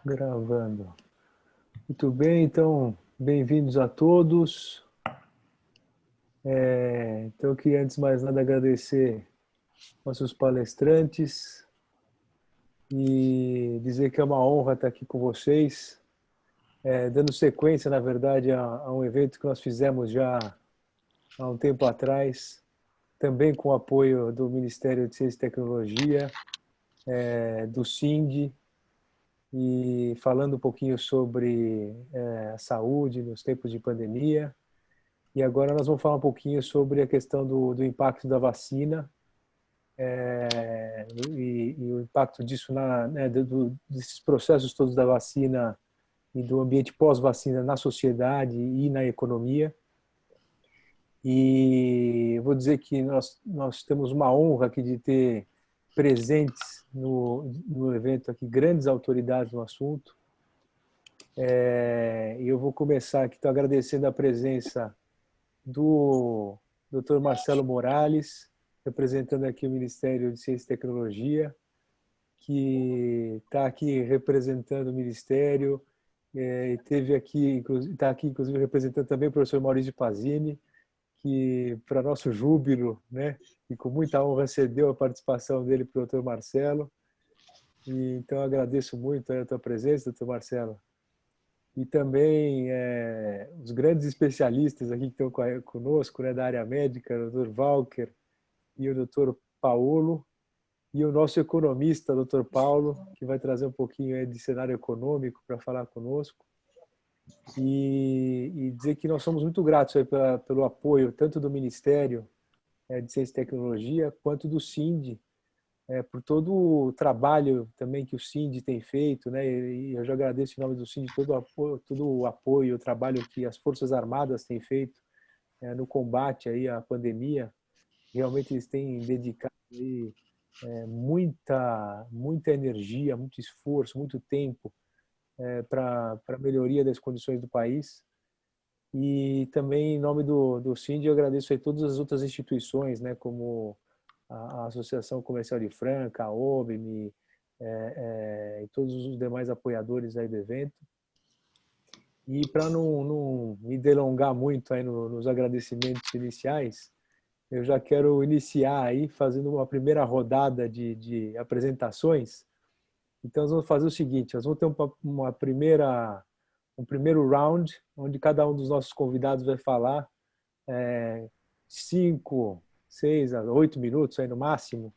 Gravando. Muito bem, então, bem-vindos a todos. Então, eu queria, antes de mais nada, agradecer nossos palestrantes e dizer que é uma honra estar aqui com vocês, dando sequência, na verdade, a um evento que nós fizemos já há um tempo atrás, também com o apoio do Ministério de Ciência e Tecnologia, do CIND, e falando um pouquinho sobre a saúde nos tempos de pandemia. E agora nós vamos falar um pouquinho sobre a questão do impacto da vacina e o impacto disso desses processos todos da vacina e do ambiente pós-vacina na sociedade e na economia. E eu vou dizer que nós temos uma honra aqui de ter presentes no evento aqui grandes autoridades no assunto. E eu vou começar aqui agradecendo a presença do Dr. Marcelo Morales, representando aqui o Ministério de Ciência e Tecnologia, que está aqui representando o Ministério, e está aqui, inclusive, representando também o professor Maurício Pazini, que, para nosso júbilo, né, e com muita honra, cedeu a participação dele para o Dr. Marcelo. E, então, eu agradeço muito a tua presença, Dr. Marcelo. E também os grandes especialistas aqui que estão conosco, né, da área médica, o Dr. Walker e o Dr. Paulo, e o nosso economista, Dr. Paulo, que vai trazer um pouquinho aí de cenário econômico para falar conosco. E dizer que nós somos muito gratos aí pelo apoio tanto do Ministério de Ciência e Tecnologia quanto do CIND, por todo o trabalho também que o CIND tem feito, né? E eu já agradeço em nome do CIND todo o apoio, o trabalho que as Forças Armadas têm feito no combate aí à pandemia. Realmente eles têm dedicado aí, muita energia, muito esforço, muito tempo para a melhoria das condições do país. E também, em nome do CIND, eu agradeço aí todas as outras instituições, né, como a Associação Comercial de Franca, a OBME, e todos os demais apoiadores aí do evento. E para não me delongar muito aí nos agradecimentos iniciais, eu já quero iniciar aí fazendo uma primeira rodada de apresentações. Então, nós vamos fazer o seguinte, nós vamos ter um primeiro round, onde cada um dos nossos convidados vai falar 5, 6 a 8 minutos aí no máximo,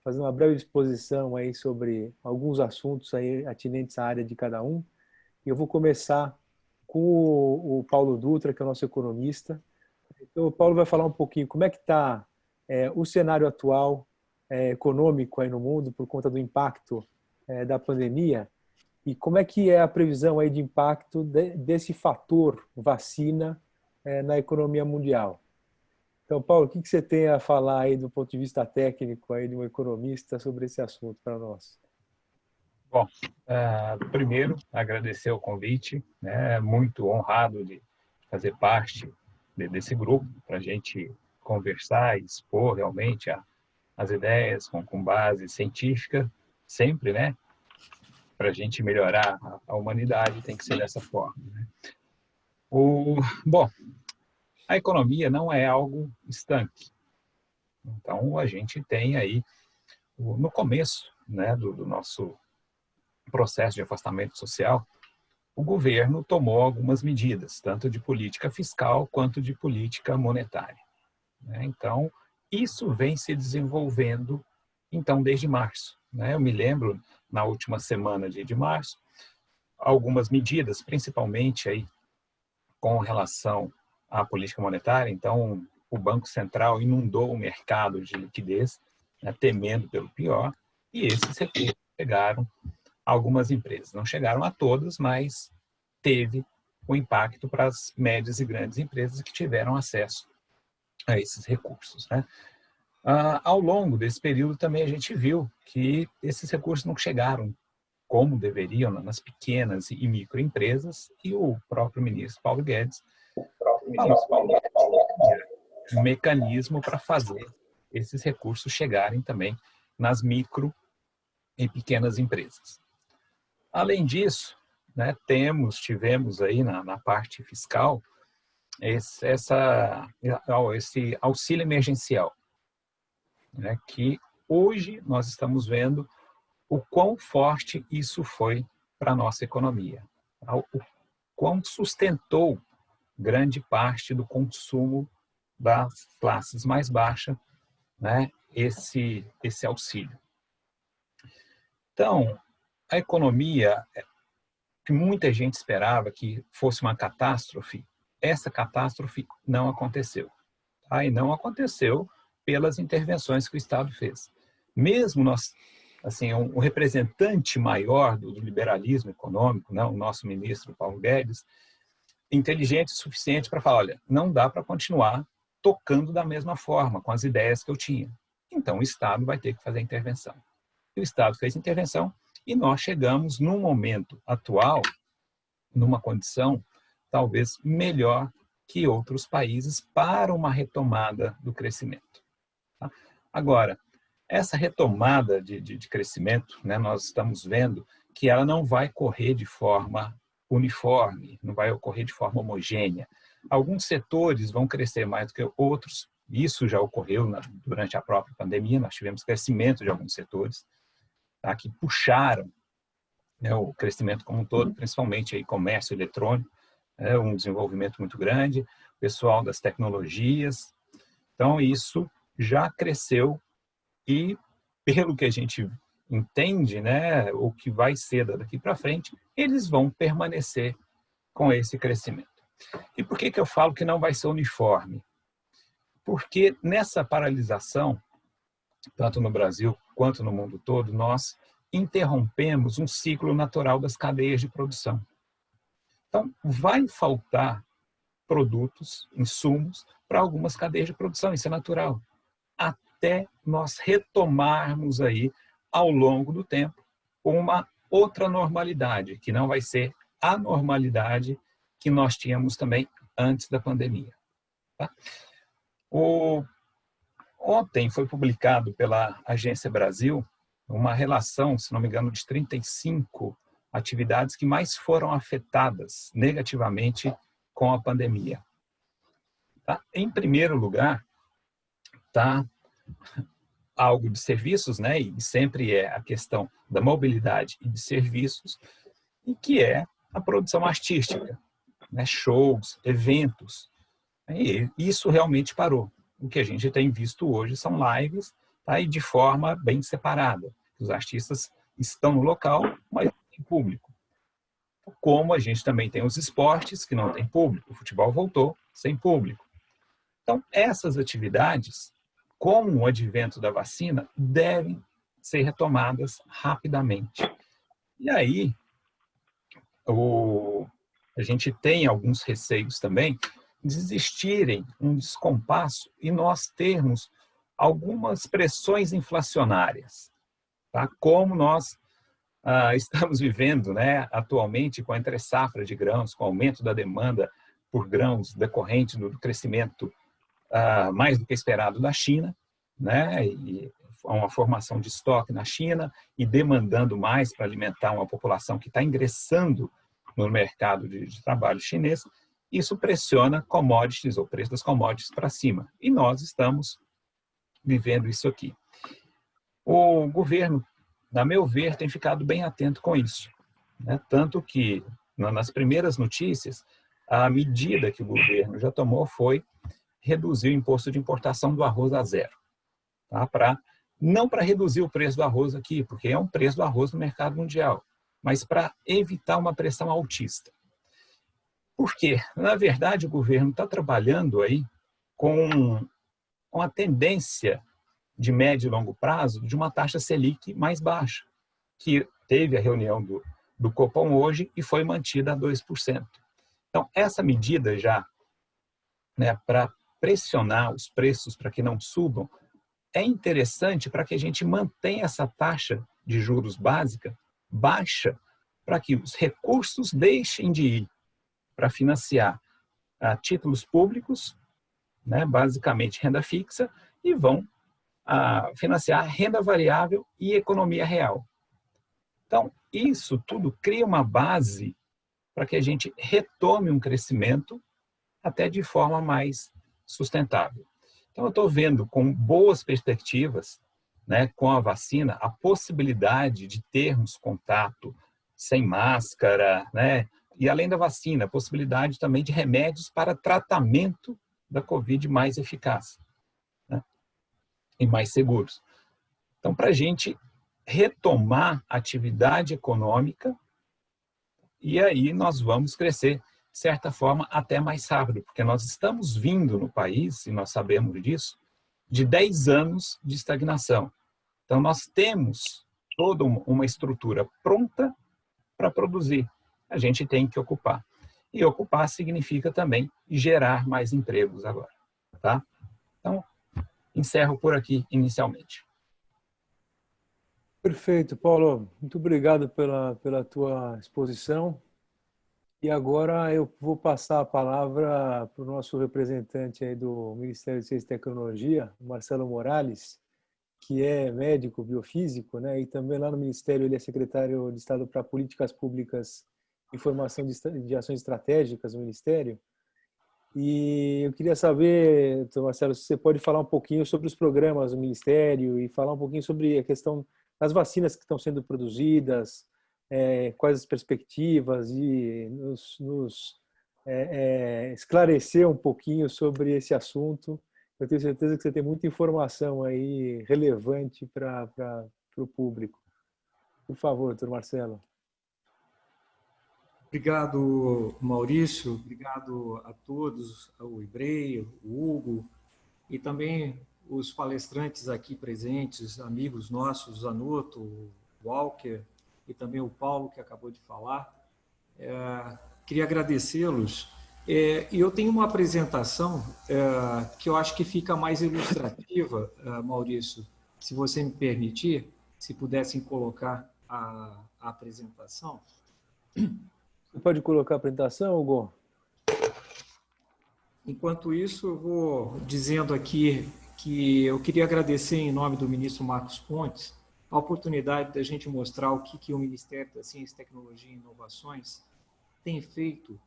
fazendo uma breve exposição aí sobre alguns assuntos aí atinentes à área de cada um. E eu vou começar com o Paulo Dutra, que é o nosso economista. Então, o Paulo vai falar um pouquinho como é que está o cenário atual econômico aí no mundo por conta do impacto da pandemia e como é que é a previsão aí de impacto desse fator vacina na economia mundial. Então, Paulo, o que você tem a falar aí do ponto de vista técnico aí de um economista sobre esse assunto para nós? Bom, primeiro, agradecer o convite, né? Muito honrado de fazer parte desse grupo, para a gente conversar e expor realmente as ideias com base científica, sempre, né? Para a gente melhorar a humanidade, tem que ser dessa forma, né? Bom, a economia não é algo estanque. Então, a gente tem aí, no começo, né, do nosso processo de afastamento social, o governo tomou algumas medidas, tanto de política fiscal quanto de política monetária, né? Então, isso vem se desenvolvendo, então, desde março, né? Eu me lembro, na última semana de março, algumas medidas, principalmente aí com relação à política monetária. Então, o Banco Central inundou o mercado de liquidez, né, temendo pelo pior, e esses recursos chegaram a algumas empresas. Não chegaram a todas, mas teve um impacto para as médias e grandes empresas que tiveram acesso a esses recursos, né? Ao longo desse período também a gente viu que esses recursos não chegaram como deveriam nas pequenas e microempresas, e o próprio ministro Paulo Guedes falou um mecanismo para fazer esses recursos chegarem também nas micro e pequenas empresas. Além disso, né, tivemos aí na parte fiscal esse auxílio emergencial, né, que hoje nós estamos vendo o quão forte isso foi para a nossa economia, o quão sustentou grande parte do consumo das classes mais baixas, né, esse auxílio. Então, a economia, que muita gente esperava que fosse uma catástrofe, essa catástrofe não aconteceu. Tá? E não aconteceu pelas intervenções que o Estado fez. Mesmo nós, assim, um representante maior do liberalismo econômico, né, o nosso ministro Paulo Guedes, inteligente o suficiente para falar, olha, não dá para continuar tocando da mesma forma, com as ideias que eu tinha. Então, o Estado vai ter que fazer intervenção. E o Estado fez intervenção e nós chegamos, no momento atual, numa condição talvez melhor que outros países para uma retomada do crescimento. Tá? Agora, essa retomada de crescimento, né, nós estamos vendo que ela não vai correr de forma uniforme, não vai ocorrer de forma homogênea. Alguns setores vão crescer mais do que outros, isso já ocorreu durante a própria pandemia, nós tivemos crescimento de alguns setores, tá, que puxaram, né, o crescimento como um todo, principalmente aí comércio eletrônico, um desenvolvimento muito grande, pessoal das tecnologias. Então, isso já cresceu e, pelo que a gente entende, né, o que vai ser daqui para frente, eles vão permanecer com esse crescimento. E por que eu falo que não vai ser uniforme? Porque nessa paralisação, tanto no Brasil quanto no mundo todo, nós interrompemos um ciclo natural das cadeias de produção. Então, vai faltar produtos, insumos, para algumas cadeias de produção, isso é natural. Até nós retomarmos aí, ao longo do tempo, uma outra normalidade, que não vai ser a normalidade que nós tínhamos também antes da pandemia. Tá? Ontem foi publicado pela Agência Brasil uma relação, se não me engano, de 35 atividades que mais foram afetadas negativamente com a pandemia. Tá? Em primeiro lugar, está algo de serviços, né? E sempre é a questão da mobilidade e de serviços, e que é a produção artística, né? Shows, eventos. E isso realmente parou. O que a gente tem visto hoje são lives, tá? E de forma bem separada. Os artistas estão no local, mas não tem público. Como a gente também tem os esportes que não tem público. O futebol voltou sem público. Então, essas atividades, com o advento da vacina, devem ser retomadas rapidamente. E aí, a gente tem alguns receios também de existirem um descompasso e nós termos algumas pressões inflacionárias, tá? Como nós estamos vivendo, né, atualmente com a entre-safra de grãos, com o aumento da demanda por grãos decorrente do crescimento mais do que esperado da China, né, e uma formação de estoque na China e demandando mais para alimentar uma população que está ingressando no mercado de trabalho chinês, isso pressiona commodities, ou preço das commodities para cima. E nós estamos vivendo isso aqui. O governo, a meu ver, tem ficado bem atento com isso, né? Tanto que, nas primeiras notícias, a medida que o governo já tomou foi reduzir o imposto de importação do arroz a zero. Tá? Não para reduzir o preço do arroz aqui, porque é um preço do arroz no mercado mundial, mas para evitar uma pressão altista. Por quê? Na verdade, o governo está trabalhando aí com a tendência de médio e longo prazo de uma taxa Selic mais baixa, que teve a reunião do Copom hoje e foi mantida a 2%. Então, essa medida já, né, para pressionar os preços para que não subam, é interessante para que a gente mantenha essa taxa de juros básica baixa, para que os recursos deixem de ir para financiar títulos públicos, né, basicamente renda fixa, e vão financiar renda variável e economia real. Então, isso tudo cria uma base para que a gente retome um crescimento até de forma mais sustentável. Então, eu estou vendo com boas perspectivas, né, com a vacina, a possibilidade de termos contato sem máscara, né, e além da vacina, a possibilidade também de remédios para tratamento da Covid mais eficaz, né, e mais seguros. Então, para a gente retomar a atividade econômica, e aí nós vamos crescer, de certa forma, até mais rápido, porque nós estamos vindo no país, e nós sabemos disso, de 10 anos de estagnação. Então, nós temos toda uma estrutura pronta para produzir. A gente tem que ocupar. E ocupar significa também gerar mais empregos agora. Tá? Então, encerro por aqui inicialmente. Perfeito, Paulo. Muito obrigado pela tua exposição. E agora eu vou passar a palavra para o nosso representante aí do Ministério de Ciência e Tecnologia, Marcelo Morales, que é médico biofísico, né? E também lá no Ministério ele é secretário de Estado para Políticas Públicas e Formação de Ações Estratégicas no Ministério. E eu queria saber, doutor Marcelo, se você pode falar um pouquinho sobre os programas do Ministério e falar um pouquinho sobre a questão das vacinas que estão sendo produzidas, quais as perspectivas, e nos esclarecer um pouquinho sobre esse assunto. Eu tenho certeza que você tem muita informação aí relevante para o público. Por favor, doutor Marcelo. Obrigado, Maurício. Obrigado a todos, ao Ibrei, o Hugo, e também os palestrantes aqui presentes, amigos nossos, Zanotto, o Walker e também o Paulo, que acabou de falar. Queria agradecê-los. E eu tenho uma apresentação que eu acho que fica mais ilustrativa, Maurício, se você me permitir, se pudessem colocar a apresentação. Você pode colocar a apresentação, Hugo? Enquanto isso, eu vou dizendo aqui que eu queria agradecer, em nome do ministro Marcos Pontes, a oportunidade da gente mostrar o que o Ministério da Ciência, Tecnologia e Inovações tem feito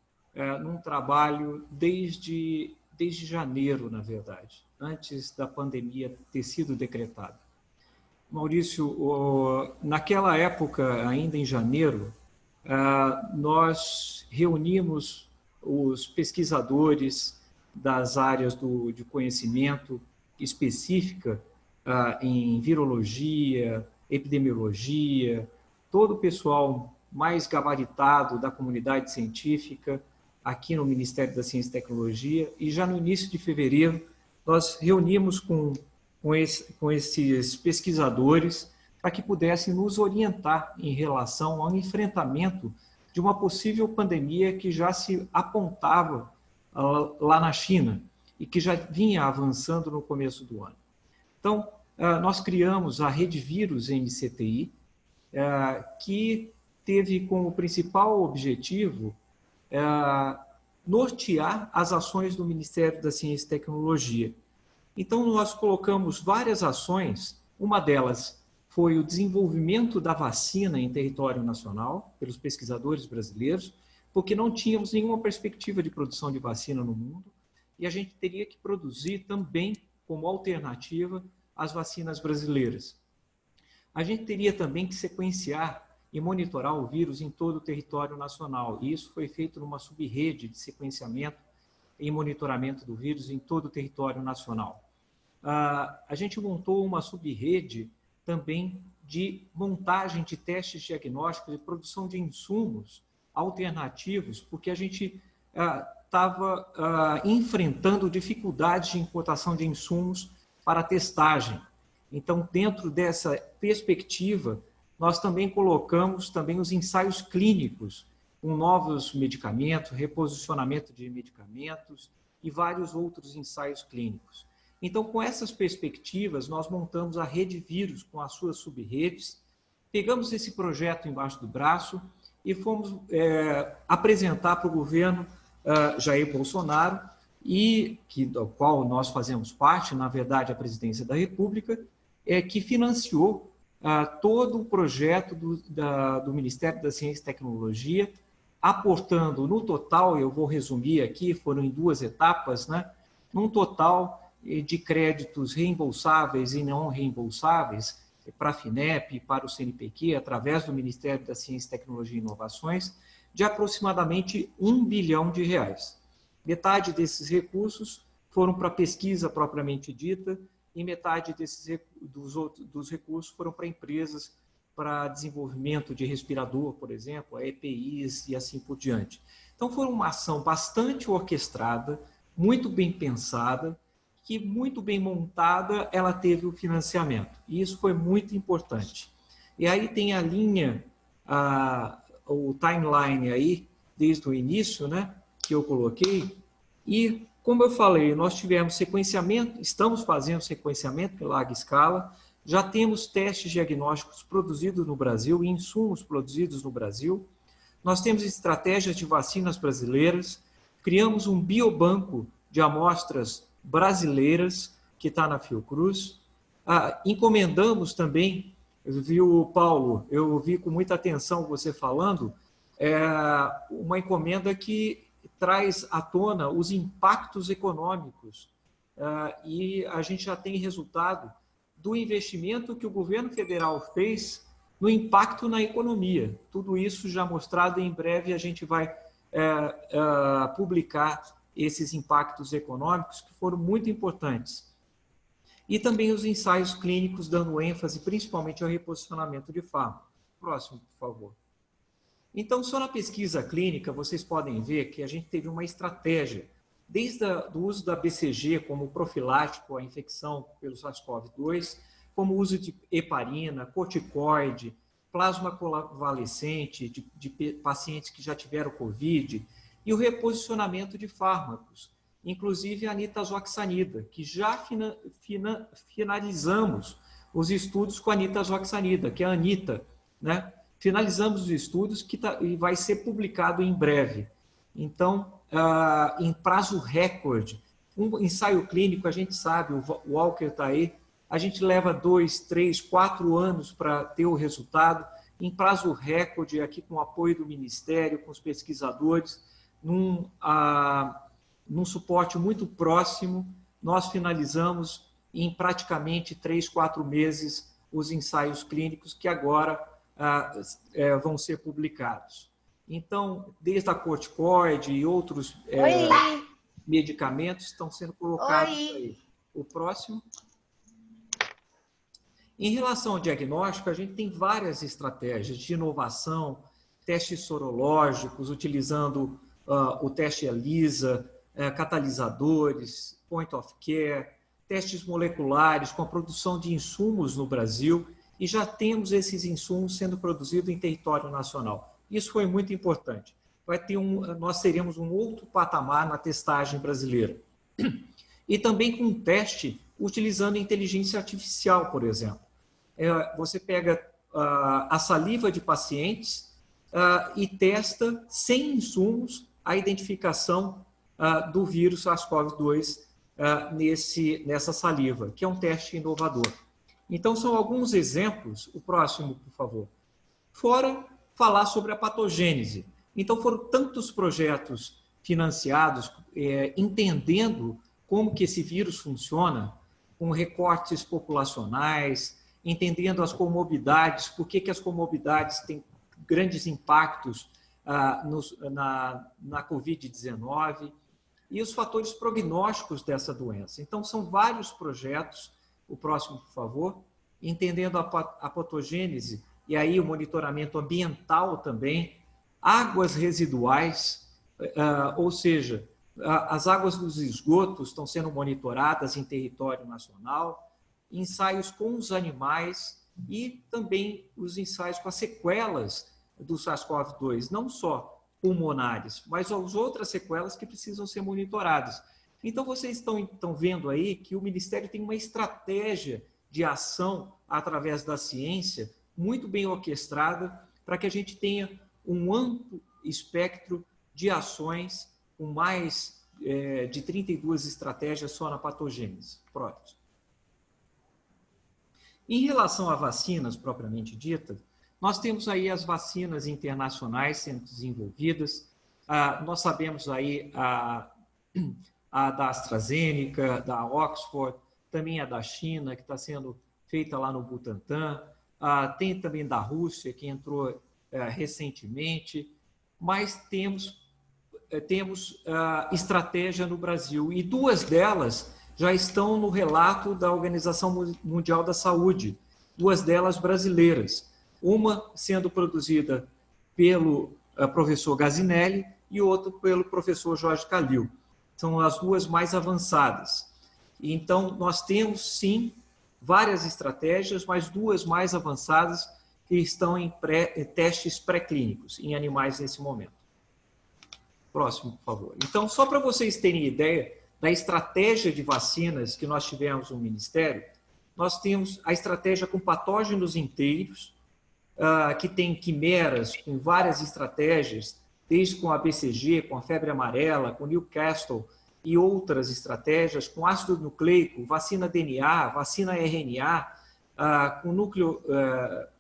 num trabalho desde janeiro, na verdade, antes da pandemia ter sido decretada. Maurício, naquela época, ainda em janeiro, nós reunimos os pesquisadores das áreas de conhecimento específica em virologia, epidemiologia, todo o pessoal mais gabaritado da comunidade científica aqui no Ministério da Ciência e Tecnologia, e já no início de fevereiro nós reunimos com esses pesquisadores para que pudessem nos orientar em relação ao enfrentamento de uma possível pandemia que já se apontava lá na China e que já vinha avançando no começo do ano. Então, nós criamos a Rede Vírus MCTI, que teve como principal objetivo nortear as ações do Ministério da Ciência e Tecnologia. Então, nós colocamos várias ações, uma delas foi o desenvolvimento da vacina em território nacional, pelos pesquisadores brasileiros, porque não tínhamos nenhuma perspectiva de produção de vacina no mundo, e a gente teria que produzir também, como alternativa, as vacinas brasileiras. A gente teria também que sequenciar e monitorar o vírus em todo o território nacional, e isso foi feito numa subrede de sequenciamento e monitoramento do vírus em todo o território nacional. A gente montou uma subrede também de montagem de testes diagnósticos e produção de insumos alternativos, porque a gente estava enfrentando dificuldades de importação de insumos para testagem. Então, dentro dessa perspectiva, nós também colocamos também os ensaios clínicos com novos medicamentos, reposicionamento de medicamentos e vários outros ensaios clínicos. Então, com essas perspectivas, nós montamos a Rede Vírus com as suas subredes, pegamos esse projeto embaixo do braço e fomos apresentar para o governo Jair Bolsonaro, do qual nós fazemos parte, na verdade, a Presidência da República, que financiou todo o projeto do Ministério da Ciência e Tecnologia, aportando no total, eu vou resumir aqui, foram em 2 etapas, né? Num total de créditos reembolsáveis e não reembolsáveis para a FINEP, para o CNPq, através do Ministério da Ciência, Tecnologia e Inovações, de aproximadamente R$1 bilhão. Metade desses recursos foram para pesquisa propriamente dita e metade dos recursos foram para empresas para desenvolvimento de respirador, por exemplo, a EPIs e assim por diante. Então, foi uma ação bastante orquestrada, muito bem pensada, que muito bem montada, ela teve o financiamento. E isso foi muito importante. E aí tem a linha, o timeline aí, desde o início, né, que eu coloquei. E, como eu falei, nós tivemos sequenciamento, estamos fazendo sequenciamento em larga escala, já temos testes diagnósticos produzidos no Brasil, insumos produzidos no Brasil. Nós temos estratégias de vacinas brasileiras, criamos um biobanco de amostras brasileiras, que está na Fiocruz. Encomendamos também, viu, Paulo, eu vi com muita atenção você falando, uma encomenda que traz à tona os impactos econômicos. E a gente já tem resultado do investimento que o governo federal fez no impacto na economia. Tudo isso já mostrado, em breve a gente vai publicar esses impactos econômicos que foram muito importantes. E também os ensaios clínicos dando ênfase principalmente ao reposicionamento de fármaco. Próximo, por favor. Então, só na pesquisa clínica, vocês podem ver que a gente teve uma estratégia, desde o uso da BCG como profilático à infecção pelo SARS-CoV-2, como o uso de heparina, corticoide, plasma convalescente de pacientes que já tiveram COVID, e o reposicionamento de fármacos, inclusive a nitazoxanida, que já finalizamos os estudos com a nitazoxanida, que é a ANITA, né? Finalizamos os estudos e vai ser publicado em breve. Então, em prazo recorde, um ensaio clínico, a gente sabe, o Walker está aí, a gente leva 2, 3, 4 anos para ter o resultado, em prazo recorde, aqui com o apoio do Ministério, com os pesquisadores, num suporte muito próximo, nós finalizamos em praticamente 3, 4 meses os ensaios clínicos que agora vão ser publicados. Então, desde a corticoide e outros medicamentos estão sendo colocados aí. O próximo. Em relação ao diagnóstico, a gente tem várias estratégias de inovação, testes sorológicos, utilizando o teste ELISA, catalisadores, point of care, testes moleculares com a produção de insumos no Brasil, e já temos esses insumos sendo produzidos em território nacional. Isso foi muito importante. Nós teremos um outro patamar na testagem brasileira. E também com um teste utilizando inteligência artificial, por exemplo. Você pega a saliva de pacientes e testa, sem insumos, a identificação do vírus SARS-CoV-2 nessa saliva, que é um teste inovador. Então, são alguns exemplos. O próximo, por favor. Fora falar sobre a patogênese. Então, foram tantos projetos financiados, entendendo como que esse vírus funciona, com recortes populacionais, entendendo as comorbidades, por que as comorbidades têm grandes impactos na Covid-19 e os fatores prognósticos dessa doença. Então, são vários projetos. O próximo, por favor. Entendendo a patogênese e aí o monitoramento ambiental também, águas residuais, ou seja, as águas dos esgotos estão sendo monitoradas em território nacional, ensaios com os animais e também os ensaios com as sequelas do SARS-CoV-2, não só pulmonares, mas as outras sequelas que precisam ser monitoradas. Então, vocês estão vendo aí que o Ministério tem uma estratégia de ação através da ciência muito bem orquestrada para que a gente tenha um amplo espectro de ações com mais de 32 estratégias só na patogênese. Próximo. Em relação a vacinas propriamente ditas, nós temos aí as vacinas internacionais sendo desenvolvidas. Nós sabemos aí a da AstraZeneca, da Oxford, também a da China, que está sendo feita lá no Butantan. Tem também da Rússia, que entrou recentemente. Mas temos estratégia no Brasil, e duas delas já estão no relato da Organização Mundial da Saúde, duas delas brasileiras, uma sendo produzida pelo professor Gazinelli e outra pelo professor Jorge Calil. São as duas mais avançadas. Então, nós temos, sim, várias estratégias, mas duas mais avançadas que estão em testes pré-clínicos, em animais nesse momento. Próximo, por favor. Então, só para vocês terem ideia da estratégia de vacinas que nós tivemos no Ministério, nós temos a estratégia com patógenos inteiros, que tem quimeras com várias estratégias, desde com a BCG, com a febre amarela, com Newcastle e outras estratégias, com ácido nucleico, vacina DNA, vacina RNA,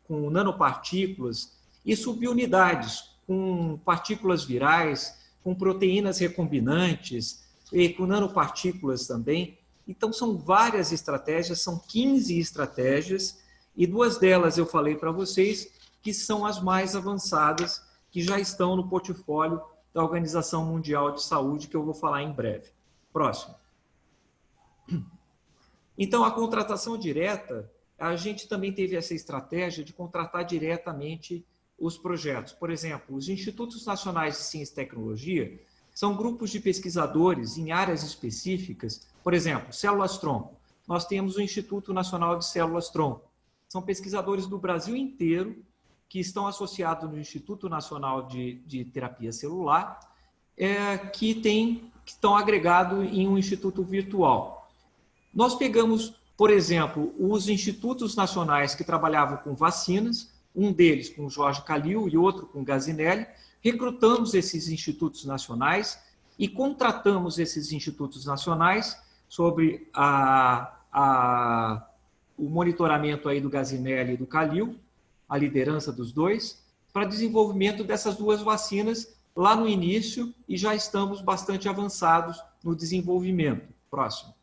com nanopartículas e subunidades, com partículas virais, com proteínas recombinantes e com nanopartículas também. Então, são várias estratégias, são 15 estratégias, e duas delas eu falei para vocês que são as mais avançadas, que já estão no portfólio da Organização Mundial de Saúde, que eu vou falar em breve. Próximo. Então, a contratação direta, a gente também teve essa estratégia de contratar diretamente os projetos. Por exemplo, os Institutos Nacionais de Ciência e Tecnologia são grupos de pesquisadores em áreas específicas. Por exemplo, células-tronco. Nós temos o Instituto Nacional de Células-tronco. São pesquisadores do Brasil inteiro que estão associados no Instituto Nacional de Terapia Celular, que estão agregados em um instituto virtual. Nós pegamos, por exemplo, os institutos nacionais que trabalhavam com vacinas, um deles com Jorge Calil e outro com Gazinelli, recrutamos esses institutos nacionais e contratamos esses institutos nacionais sobre o monitoramento aí do Gazinelli e do Calil, a liderança dos dois, para desenvolvimento dessas duas vacinas lá no início, e já estamos bastante avançados no desenvolvimento. Próximo.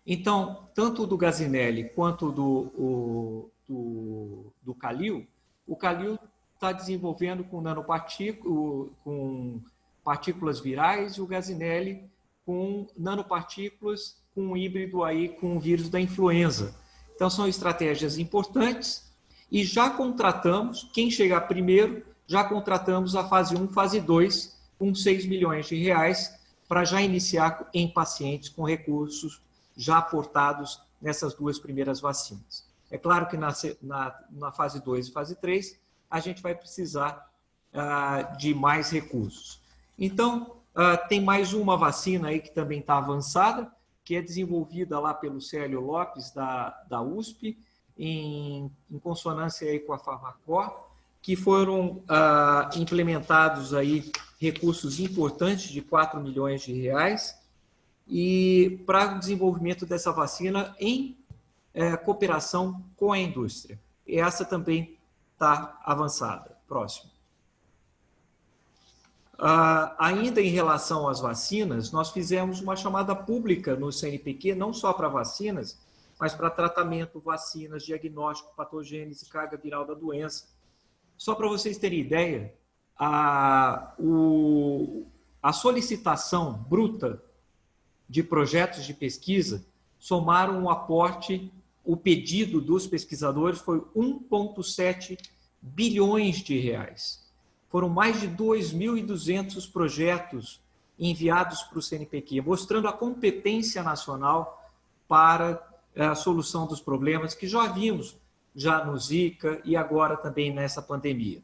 Então, tanto do Gazinelli quanto do Calil, o Calil está desenvolvendo com com partículas virais, e o Gazinelli com nanopartículas, com um híbrido aí com o vírus da influenza. Então, são estratégias importantes, e já contratamos, quem chegar primeiro, já contratamos a fase 1, fase 2, com 6 milhões de reais, para já iniciar em pacientes com recursos já aportados nessas duas primeiras vacinas. É claro que na fase 2 e fase 3, a gente vai precisar de mais recursos. Então, tem mais uma vacina aí que também está avançada, que é desenvolvida lá pelo Célio Lopes, da USP, em consonância aí com a Farmacor, que foram implementados aí recursos importantes de 4 milhões de reais, e para o desenvolvimento dessa vacina em cooperação com a indústria. E essa também está avançada. Próximo. Ainda em relação às vacinas, nós fizemos uma chamada pública no CNPq, não só para vacinas, mas para tratamento, vacinas, diagnóstico, patogênese e carga viral da doença. Só para vocês terem ideia, a solicitação bruta de projetos de pesquisa somaram um aporte, o pedido dos pesquisadores foi 1,7 bilhões de reais. Foram mais de 2.200 projetos enviados para o CNPq, mostrando a competência nacional para a solução dos problemas que já vimos já no Zika e agora também nessa pandemia.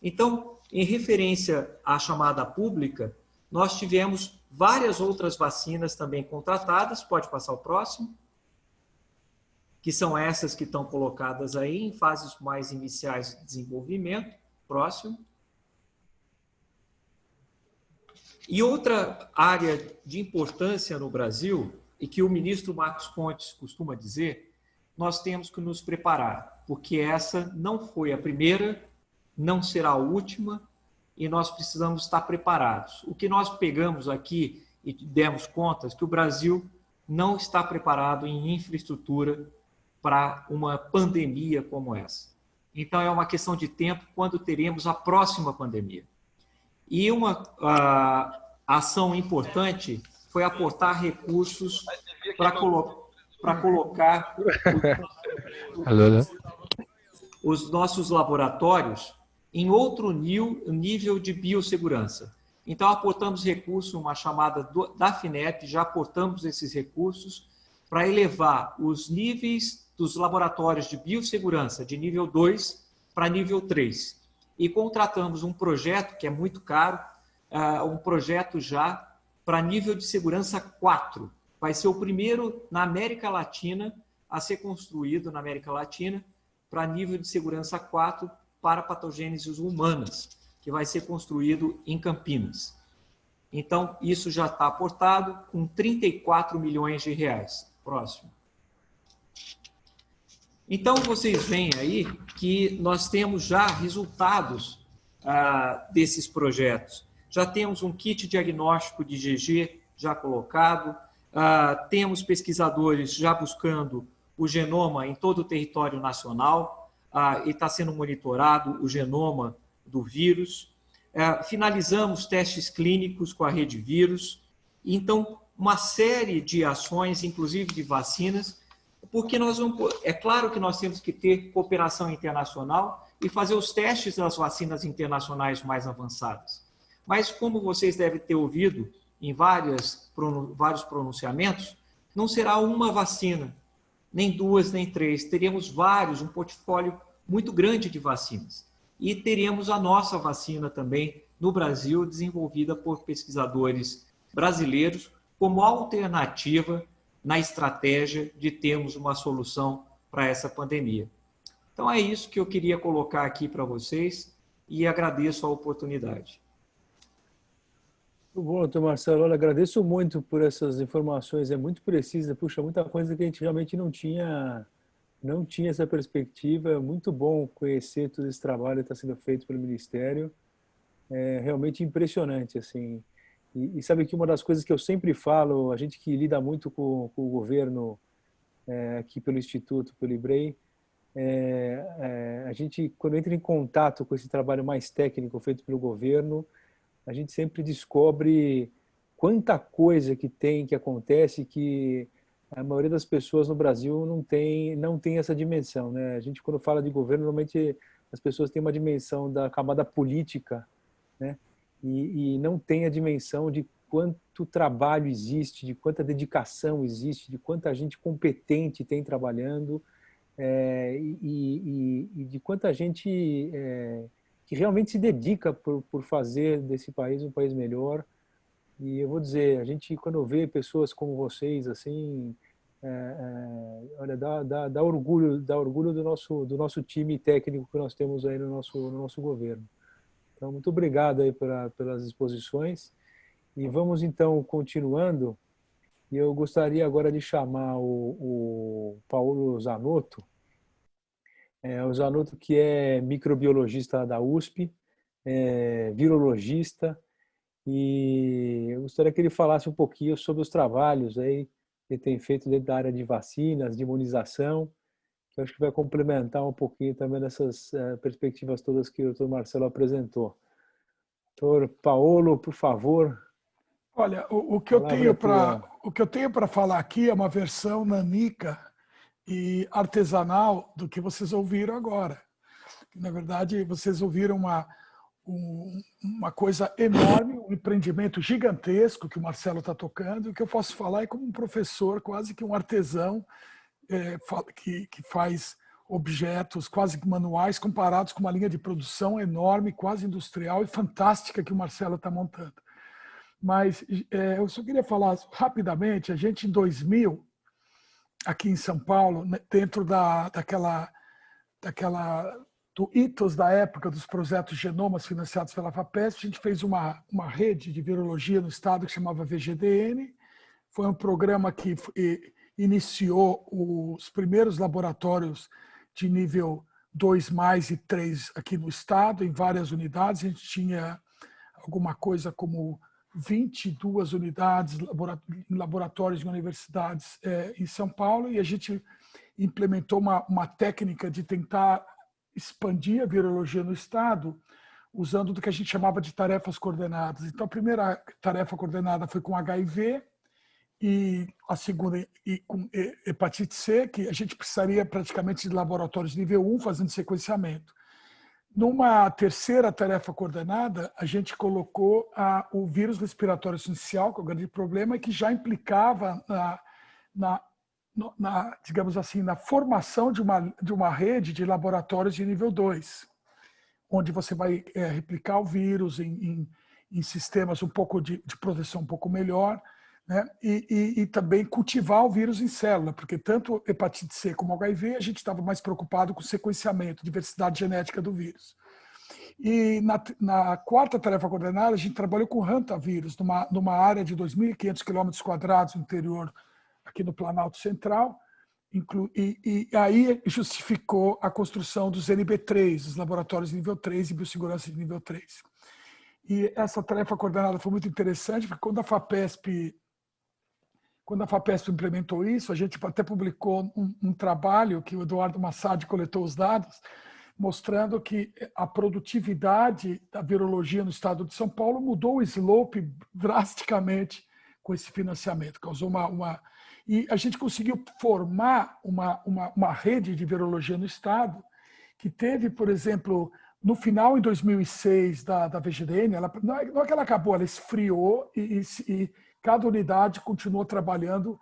Então, em referência à chamada pública, nós tivemos várias outras vacinas também contratadas, pode passar o próximo, que são essas que estão colocadas aí em fases mais iniciais de desenvolvimento. Próximo. E outra área de importância no Brasil e que o ministro Marcos Pontes costuma dizer, nós temos que nos preparar, porque essa não foi a primeira, não será a última, e nós precisamos estar preparados. O que nós pegamos aqui e demos contas que o Brasil não está preparado em infraestrutura para uma pandemia como essa. Então, é uma questão de tempo quando teremos a próxima pandemia. E uma ação importante foi aportar recursos para colocar os nossos laboratórios em outro nível de biossegurança. Então, aportamos recursos, uma chamada da FINEP, já aportamos esses recursos para elevar os níveis dos laboratórios de biossegurança de nível 2 para nível 3. E contratamos um projeto que é muito caro, um projeto já para nível de segurança 4. Vai ser o primeiro na América Latina a ser construído na América Latina para nível de segurança 4 para patogêneses humanas, que vai ser construído em Campinas. Então, isso já está aportado com 34 milhões de reais. Próximo. Então, vocês veem aí que nós temos já resultados desses projetos. Já temos um kit diagnóstico de IgG já colocado, temos pesquisadores já buscando o genoma em todo o território nacional, e está sendo monitorado o genoma do vírus. Finalizamos testes clínicos com a rede vírus. Então, uma série de ações, inclusive de vacinas, porque é claro que nós temos que ter cooperação internacional e fazer os testes das vacinas internacionais mais avançadas. Mas, como vocês devem ter ouvido em vários pronunciamentos, não será uma vacina, nem duas, nem três. Teremos vários, um portfólio muito grande de vacinas. E teremos a nossa vacina também no Brasil, desenvolvida por pesquisadores brasileiros, como alternativa na estratégia de termos uma solução para essa pandemia. Então, é isso que eu queria colocar aqui para vocês e agradeço a oportunidade. Muito bom, doutor Marcelo. Olha, agradeço muito por essas informações, é muito precisa, puxa, muita coisa que a gente realmente não tinha essa perspectiva. É muito bom conhecer todo esse trabalho que está sendo feito pelo Ministério, é realmente impressionante, assim. E sabe que uma das coisas que eu sempre falo, a gente que lida muito com o governo, aqui pelo Instituto, pelo IBREI, a gente, quando entra em contato com esse trabalho mais técnico feito pelo governo, a gente sempre descobre quanta coisa que acontece, que a maioria das pessoas no Brasil não tem essa dimensão, né? A gente, quando fala de governo, normalmente as pessoas têm uma dimensão da camada política, né? E não tem a dimensão de quanto trabalho existe, de quanta dedicação existe, de quanta gente competente tem trabalhando, e de quanta gente que realmente se dedica por fazer desse país um país melhor. E eu vou dizer, a gente, quando vê pessoas como vocês, assim, olha, dá orgulho do nosso time técnico que nós temos aí no nosso governo. Então, muito obrigado aí pelas exposições. E vamos, então, continuando. E eu gostaria agora de chamar o Paulo Zanotto. O Zanotto, que é microbiologista da USP, virologista, e eu gostaria que ele falasse um pouquinho sobre os trabalhos aí que ele tem feito dentro da área de vacinas, de imunização, que eu acho que vai complementar um pouquinho também dessas perspectivas todas que o Dr. Marcelo apresentou. Dr. Paulo, por favor. Olha, o que eu tenho para falar aqui é uma versão nanica e artesanal do que vocês ouviram agora. Na verdade, vocês ouviram uma coisa enorme, um empreendimento gigantesco que o Marcelo está tocando. O que eu posso falar é como um professor, quase que um artesão, que faz objetos quase que manuais comparados com uma linha de produção enorme, quase industrial e fantástica que o Marcelo está montando. Mas eu só queria falar rapidamente, a gente em 2000, aqui em São Paulo, dentro do ethos da época dos projetos Genomas financiados pela FAPESP, a gente fez uma rede de virologia no estado que chamava VGDN, Foi um programa que iniciou os primeiros laboratórios de nível 2+ e 3 aqui no estado, em várias unidades. A gente tinha alguma coisa como 22 unidades, laboratórios de universidades em São Paulo, e a gente implementou uma técnica de tentar expandir a virologia no estado, usando do que a gente chamava de tarefas coordenadas. Então, a primeira tarefa coordenada foi com HIV, e a segunda com hepatite C, que a gente precisaria praticamente de laboratórios de nível 1 fazendo sequenciamento. Numa terceira tarefa coordenada, a gente colocou o vírus respiratório essencial, que é o grande problema, que já implicava digamos assim, na formação de uma rede de laboratórios de nível 2, onde você vai replicar o vírus em sistemas um pouco de proteção um pouco melhor, né? E também cultivar o vírus em célula, porque tanto hepatite C como HIV a gente estava mais preocupado com o sequenciamento, diversidade genética do vírus. E na quarta tarefa coordenada, a gente trabalhou com hantavírus, numa área de 2.500 km² no interior, aqui no Planalto Central, e aí justificou a construção dos NB3, os laboratórios de nível 3 e biossegurança de nível 3. E essa tarefa coordenada foi muito interessante, porque quando a FAPESP implementou isso, a gente até publicou um trabalho que o Eduardo Massad coletou os dados, mostrando que a produtividade da virologia no estado de São Paulo mudou o slope drasticamente com esse financiamento. Causou e a gente conseguiu formar uma rede de virologia no estado que teve, por exemplo, no final, em 2006, da VGDN, não é que ela acabou, ela esfriou e cada unidade continuou trabalhando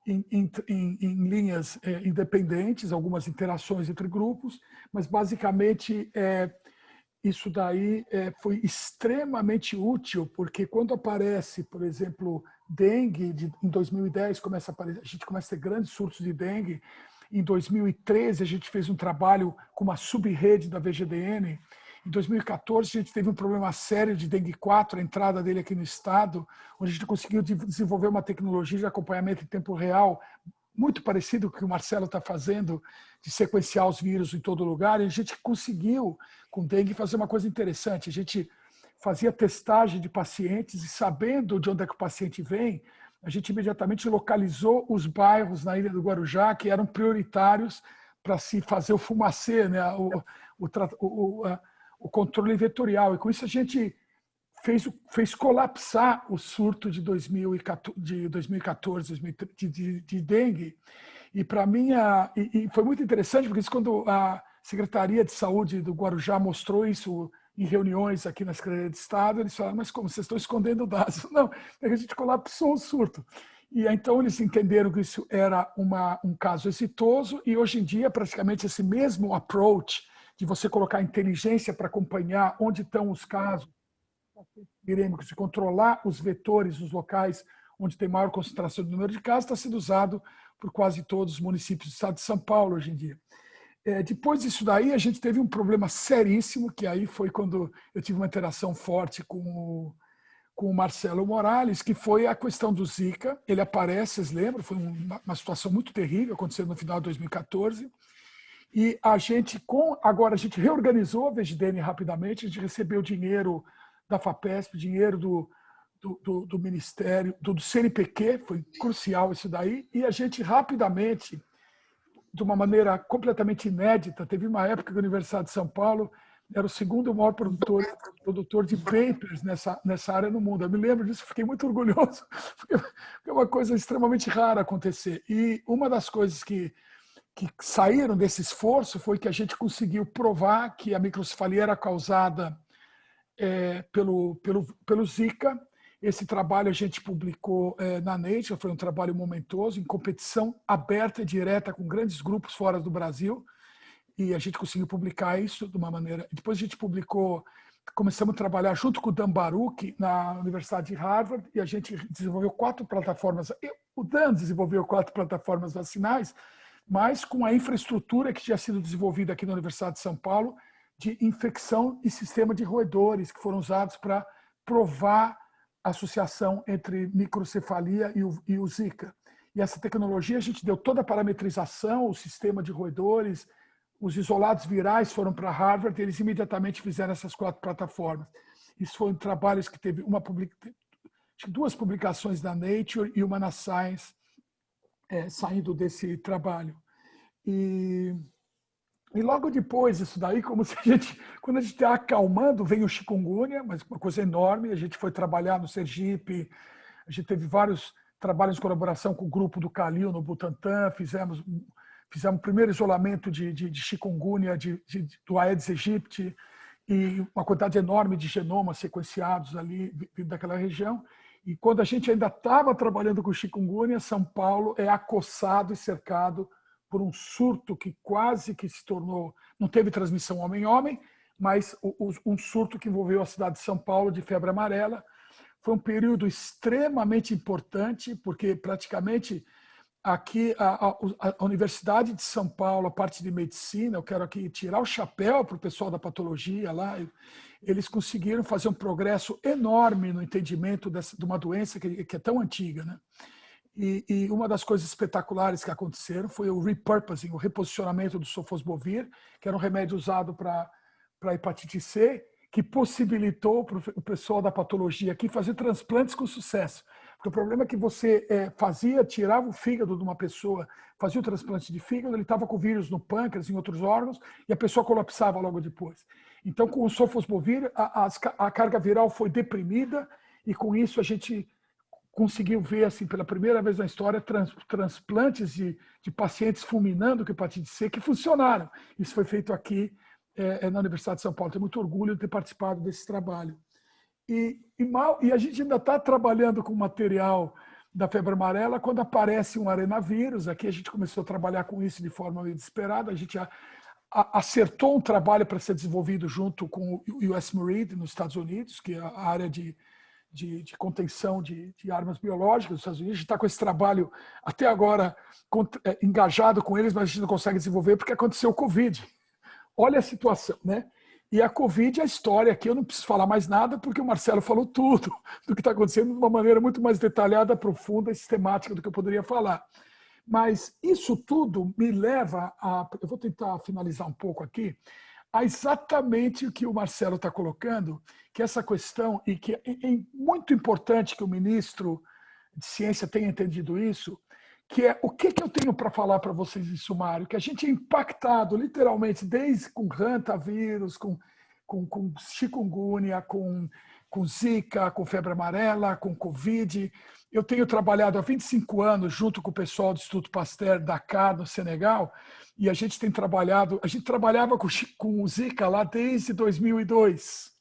em linhas independentes, algumas interações entre grupos, mas basicamente isso daí foi extremamente útil, porque quando aparece, por exemplo, dengue, em 2010 a gente começa a ter grandes surtos de dengue. Em 2013 a gente fez um trabalho com uma sub-rede da VGDN. Em 2014 a gente teve um problema sério de dengue 4, a entrada dele aqui no estado, onde a gente conseguiu desenvolver uma tecnologia de acompanhamento em tempo real muito parecido com o que o Marcelo está fazendo, de sequenciar os vírus em todo lugar. E a gente conseguiu, com dengue, fazer uma coisa interessante. A gente fazia testagem de pacientes e, sabendo de onde é que o paciente vem, a gente imediatamente localizou os bairros na Ilha do Guarujá que eram prioritários para se fazer o fumacê, né? O controle vetorial. E com isso a gente fez colapsar o surto de 2014, de dengue. E para mim foi muito interessante, porque isso, quando a Secretaria de Saúde do Guarujá mostrou isso em reuniões aqui na Secretaria de Estado, eles falaram: mas como, vocês estão escondendo dados? Não, é que a gente colapsou o surto. E então eles entenderam que isso era um caso exitoso, e hoje em dia praticamente esse mesmo approach de você colocar inteligência para acompanhar onde estão os casos virêmicos, de controlar os vetores, os locais onde tem maior concentração do número de casos, está sendo usado por quase todos os municípios do estado de São Paulo hoje em dia. Depois disso daí, a gente teve um problema seríssimo, que aí foi quando eu tive uma interação forte com o Marcelo Morales, que foi a questão do Zika. Ele aparece, vocês lembram, foi uma situação muito terrível, aconteceu no final de 2014. E agora a gente reorganizou a VGDN rapidamente, a gente recebeu dinheiro da FAPESP, dinheiro do Ministério, do CNPq, foi crucial isso daí, e a gente rapidamente, de uma maneira completamente inédita, teve uma época que a Universidade de São Paulo era o segundo maior produtor de papers nessa área no mundo. Eu me lembro disso, fiquei muito orgulhoso, porque é uma coisa extremamente rara acontecer. E uma das coisas que saíram desse esforço foi que a gente conseguiu provar que a microcefalia era causada pelo Zika. Esse trabalho a gente publicou na Nature, foi um trabalho momentoso, em competição aberta e direta com grandes grupos fora do Brasil, e a gente conseguiu publicar isso de uma maneira. Depois a gente começamos a trabalhar junto com o Dan Baruch na Universidade de Harvard, e a gente desenvolveu 4 plataformas. O Dan desenvolveu 4 plataformas vacinais, mas com a infraestrutura que tinha sido desenvolvida aqui na Universidade de São Paulo, de infecção e sistema de roedores, que foram usados para provar associação entre microcefalia e o Zika. E essa tecnologia, a gente deu toda a parametrização, o sistema de roedores, os isolados virais foram para Harvard e eles imediatamente fizeram essas 4 plataformas. Isso foi um trabalho que teve duas publicações na Nature e uma na Science, saindo desse trabalho. E logo depois disso daí, quando a gente está acalmando, vem o chikungunya, mas uma coisa enorme. A gente foi trabalhar no Sergipe, a gente teve vários trabalhos de colaboração com o grupo do Calil no Butantã, fizemos o primeiro isolamento de chikungunya do Aedes aegypti e uma quantidade enorme de genomas sequenciados ali daquela região. E quando a gente ainda estava trabalhando com chikungunya, São Paulo é acossado e cercado por um surto que quase que se tornou, não teve transmissão homem-homem, mas um surto que envolveu a cidade de São Paulo de febre amarela. Foi um período extremamente importante, porque praticamente aqui a Universidade de São Paulo, a parte de medicina, eu quero aqui tirar o chapéu para o pessoal da patologia lá, eles conseguiram fazer um progresso enorme no entendimento de uma doença que é tão antiga, né? E uma das coisas espetaculares que aconteceram foi o repurposing, o reposicionamento do sofosbuvir, que era um remédio usado para hepatite C, que possibilitou para o pessoal da patologia aqui fazer transplantes com sucesso. Porque o problema é que você tirava o fígado de uma pessoa, fazia o transplante de fígado, ele estava com vírus no pâncreas, em outros órgãos, e a pessoa colapsava logo depois. Então, com o sofosbuvir, a carga viral foi deprimida, e com isso a gente conseguiu ver, assim, pela primeira vez na história, transplantes de pacientes fulminando com hepatite C que funcionaram. Isso foi feito aqui na Universidade de São Paulo. Tenho muito orgulho de ter participado desse trabalho. E a gente ainda está trabalhando com material da febre amarela quando aparece um arenavírus. Aqui a gente começou a trabalhar com isso de forma meio desesperada. A gente acertou um trabalho para ser desenvolvido junto com o US MRID nos Estados Unidos, que é a área de contenção de armas biológicas dos Estados Unidos. A gente está com esse trabalho até agora engajado com eles, mas a gente não consegue desenvolver porque aconteceu o Covid. Olha a situação, né? E a Covid, a história aqui, eu não preciso falar mais nada, porque o Marcelo falou tudo do que está acontecendo de uma maneira muito mais detalhada, profunda e sistemática do que eu poderia falar. Mas isso tudo me leva a... Eu vou tentar finalizar um pouco aqui, a exatamente o que o Marcelo está colocando, que essa questão, e que é muito importante que o ministro de Ciência tenha entendido isso, que é o que eu tenho para falar para vocês em sumário, que a gente é impactado literalmente desde com hantavírus, com chikungunya, com Zika, com febre amarela, com Covid. Eu tenho trabalhado há 25 anos junto com o pessoal do Instituto Pasteur Dakar, no Senegal, e a gente trabalhava com o Zika lá desde 2002.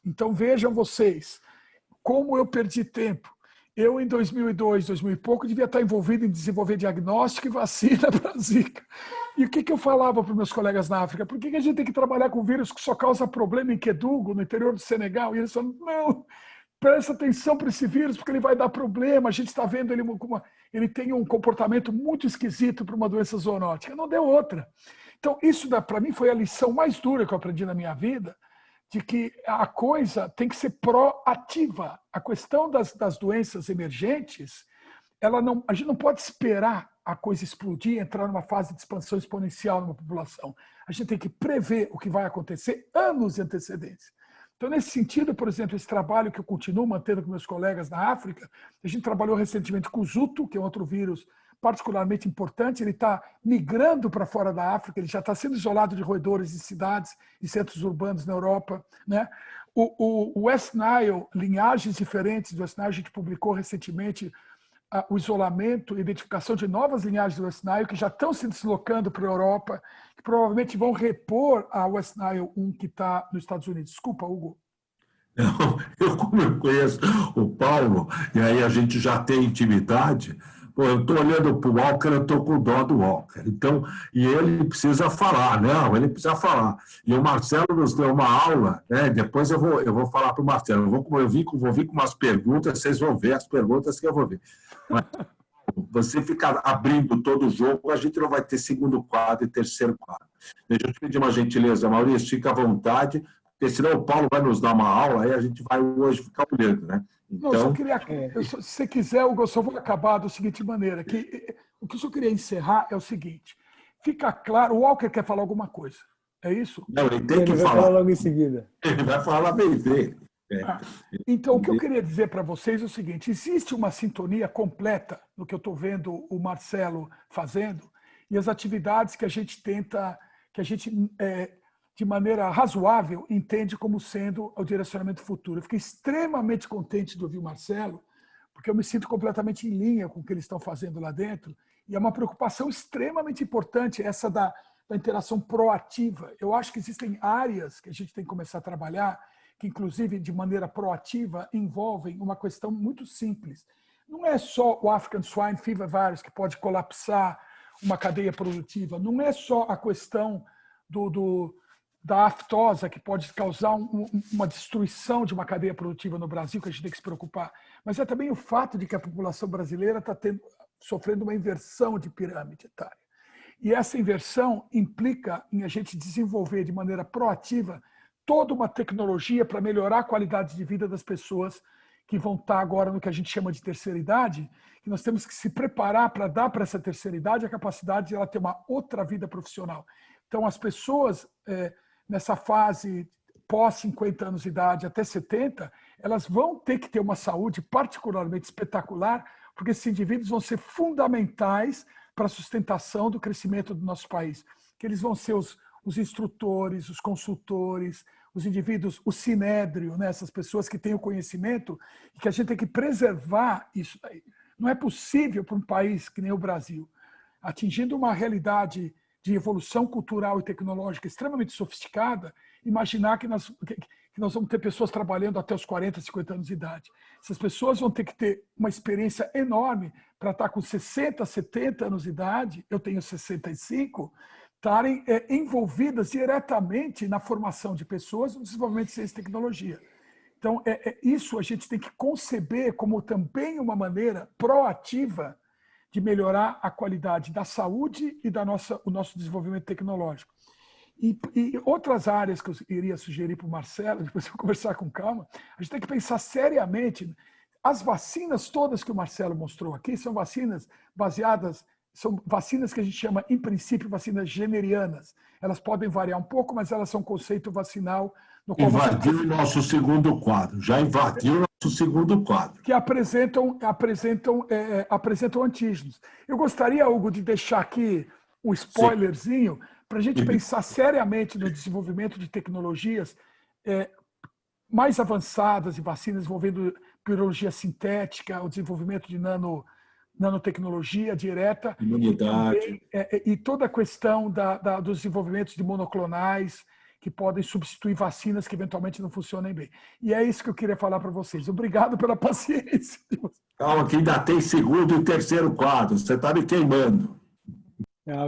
Então vejam vocês como eu perdi tempo. Eu, em 2002, 2000 e pouco, devia estar envolvido em desenvolver diagnóstico e vacina para Zika. E o que eu falava para os meus colegas na África? Por que a gente tem que trabalhar com vírus que só causa problema em Kedugo, no interior do Senegal? E eles falaram, não, presta atenção para esse vírus, porque ele vai dar problema. A gente está vendo ele tem um comportamento muito esquisito para uma doença zoonótica. Não deu outra. Então, isso para mim foi a lição mais dura que eu aprendi na minha vida, de que a coisa tem que ser proativa. A questão das doenças emergentes, a gente não pode esperar a coisa explodir, entrar numa fase de expansão exponencial numa população. A gente tem que prever o que vai acontecer anos de antecedência. Então, nesse sentido, por exemplo, esse trabalho que eu continuo mantendo com meus colegas na África, a gente trabalhou recentemente com o Zuto, que é outro vírus particularmente importante. Ele está migrando para fora da África, ele já está sendo isolado de roedores em cidades e centros urbanos na Europa, né? O West Nile, linhagens diferentes do West Nile, a gente publicou recentemente o isolamento e identificação de novas linhagens do West Nile que já estão se deslocando para a Europa, que provavelmente vão repor a West Nile 1 que está nos Estados Unidos. Desculpa, Hugo. Como eu conheço o Paulo, e aí a gente já tem intimidade, eu estou olhando para o Walker, eu estou com dó do Walker. Então, e ele precisa falar, não, ele precisa falar. E o Marcelo nos deu uma aula, né? Depois eu vou falar para o Marcelo. Eu vou vir com umas perguntas, vocês vão ver as perguntas que eu vou ver. Mas, você ficar abrindo todo o jogo, a gente não vai ter segundo quadro e terceiro quadro. Deixa eu te pedir uma gentileza, Maurício, fica à vontade, porque senão o Paulo vai nos dar uma aula, aí a gente vai hoje ficar olhando, né? Não, eu só queria, se você quiser, Hugo, eu só vou acabar da seguinte maneira, que o que eu só queria encerrar é o seguinte, fica claro, o Walker quer falar alguma coisa, é isso? Não, ele tem que Ele vai falar logo em seguida. Ele vai falar bem dele. Então, o que eu queria dizer para vocês é o seguinte, existe uma sintonia completa no que eu estou vendo o Marcelo fazendo e as atividades que a gente tenta, que a gente, de maneira razoável, entende como sendo o direcionamento futuro. Eu fiquei extremamente contente de ouvir o Marcelo, porque eu me sinto completamente em linha com o que eles estão fazendo lá dentro, e é uma preocupação extremamente importante essa da interação proativa. Eu acho que existem áreas que a gente tem que começar a trabalhar, que inclusive de maneira proativa envolvem uma questão muito simples. Não é só o African Swine Fever Virus que pode colapsar uma cadeia produtiva, não é só a questão da aftosa que pode causar uma destruição de uma cadeia produtiva no Brasil, que a gente tem que se preocupar, mas é também o fato de que a população brasileira está sofrendo uma inversão de pirâmide etária. E essa inversão implica em a gente desenvolver de maneira proativa toda uma tecnologia para melhorar a qualidade de vida das pessoas que vão estar agora no que a gente chama de terceira idade, que nós temos que se preparar para dar para essa terceira idade a capacidade de ela ter uma outra vida profissional. Então, as pessoas, nessa fase pós 50 anos de idade até 70, elas vão ter que ter uma saúde particularmente espetacular, porque esses indivíduos vão ser fundamentais para a sustentação do crescimento do nosso país. Que eles vão ser os instrutores, os consultores, os indivíduos, o sinédrio, né? Essas pessoas que têm o conhecimento e que a gente tem que preservar isso daí. Não é possível para um país que nem o Brasil, atingindo uma realidade de evolução cultural e tecnológica extremamente sofisticada, imaginar que nós vamos ter pessoas trabalhando até os 40, 50 anos de idade. Essas pessoas vão ter que ter uma experiência enorme para estar com 60, 70 anos de idade, eu tenho 65, estarem envolvidas diretamente na formação de pessoas no desenvolvimento de ciência e tecnologia. Então, isso a gente tem que conceber como também uma maneira proativa de melhorar a qualidade da saúde e o nosso desenvolvimento tecnológico. E outras áreas que eu iria sugerir para o Marcelo, depois eu vou conversar com calma, a gente tem que pensar seriamente. As vacinas todas que o Marcelo mostrou aqui são vacinas baseadas, são vacinas que a gente chama, em princípio, vacinas generianas. Elas podem variar um pouco, mas elas são um conceito vacinal. No qual invadiu o nosso segundo quadro, já invadiu o nosso segundo quadro. Que apresentam antígenos. Eu gostaria, Hugo, de deixar aqui um spoilerzinho para a gente pensar seriamente no desenvolvimento de tecnologias mais avançadas e vacinas envolvendo biologia sintética, o desenvolvimento de nanotecnologia direta. Imunidade. E toda a questão dos desenvolvimentos de monoclonais, que podem substituir vacinas que eventualmente não funcionem bem. E é isso que eu queria falar para vocês. Obrigado pela paciência. Calma, que ainda tem segundo e terceiro quadro. Você está me queimando.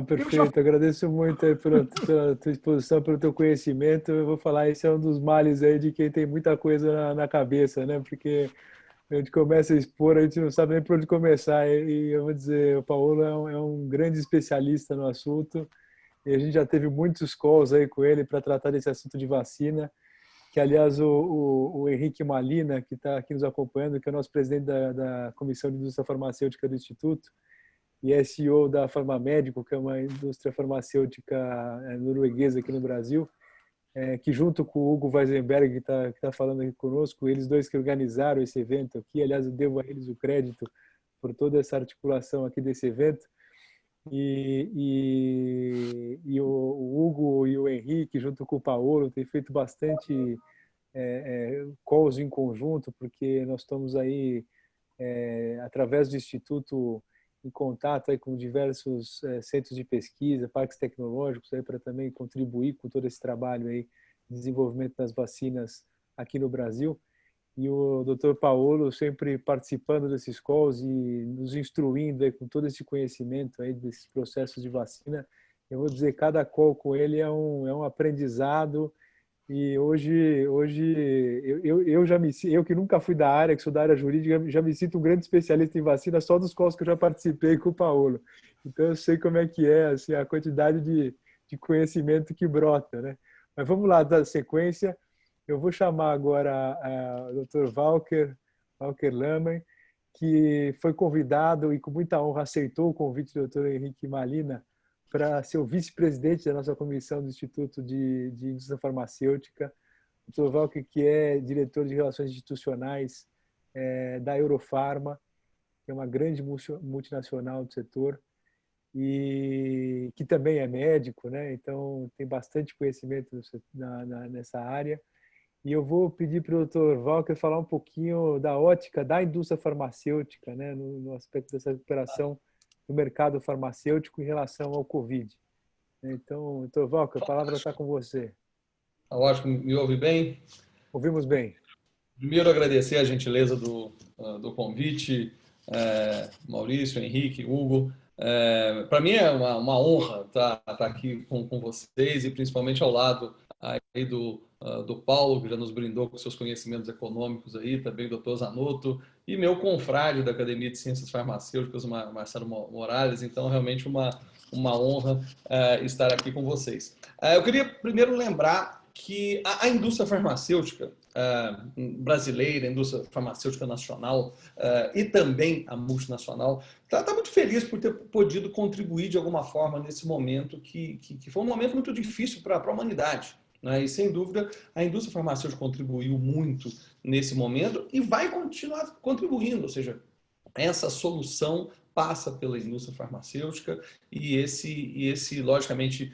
Perfeito. Agradeço muito aí pela tua exposição, pelo teu conhecimento. Eu vou falar, esse é um dos males aí de quem tem muita coisa na cabeça, né? Porque a gente começa a expor, a gente não sabe nem por onde começar. E eu vou dizer, o Paulo é um grande especialista no assunto. E a gente já teve muitos calls aí com ele para tratar desse assunto de vacina, que, aliás, o Henrique Malina, que está aqui nos acompanhando, que é o nosso presidente da Comissão de Indústria Farmacêutica do Instituto, e é CEO da Farmamédico, que é uma indústria farmacêutica norueguesa aqui no Brasil, que junto com o Hugo Weisenberg, que tá falando aqui conosco, eles dois que organizaram esse evento aqui, aliás, eu devo a eles o crédito por toda essa articulação aqui desse evento. E o Hugo e o Henrique, junto com o Paulo, têm feito bastante calls em conjunto, porque nós estamos aí, através do Instituto, em contato aí com diversos centros de pesquisa, parques tecnológicos, para também contribuir com todo esse trabalho aí de desenvolvimento das vacinas aqui no Brasil. E o Dr. Paulo sempre participando desses calls e nos instruindo aí com todo esse conhecimento aí desses processos de vacina. Eu vou dizer, cada call com ele é um aprendizado. E hoje eu que nunca fui da área, que sou da área jurídica, já me sinto um grande especialista em vacina só dos calls que eu já participei com o Paulo. Então eu sei como é que é assim, a quantidade de conhecimento que brota, né? Mas vamos lá, dar sequência. Eu vou chamar agora o Dr. Walker Walker Lamen, que foi convidado e com muita honra aceitou o convite do Dr. Henrique Malina para ser o vice-presidente da nossa comissão do Instituto de Indústria Farmacêutica. O Dr. Walker, que é diretor de Relações Institucionais da Eurofarma, que é uma grande multinacional do setor, e que também é médico, né? Então tem bastante conhecimento nessa área. E eu vou pedir para o Dr. Walker falar um pouquinho da ótica da indústria farmacêutica, né? No aspecto dessa recuperação do mercado farmacêutico em relação ao Covid. Então, Dr. Walker, a palavra está com você. Ótimo, me ouve bem? Ouvimos bem. Primeiro, agradecer a gentileza do convite, Maurício, Henrique, Hugo. Para mim é uma honra estar aqui com vocês e principalmente ao lado aí do Paulo, que já nos brindou com seus conhecimentos econômicos aí, também o Dr. Zanotto e meu confrade da Academia de Ciências Farmacêuticas, Marcelo Morales. Então, realmente uma honra estar aqui com vocês. Eu queria primeiro lembrar que a indústria farmacêutica brasileira, a indústria farmacêutica nacional e também a multinacional, está muito feliz por ter podido contribuir de alguma forma nesse momento que foi um momento muito difícil para a humanidade. Né? E, sem dúvida, a indústria farmacêutica contribuiu muito nesse momento e vai continuar contribuindo, ou seja, essa solução passa pela indústria farmacêutica e esse logicamente,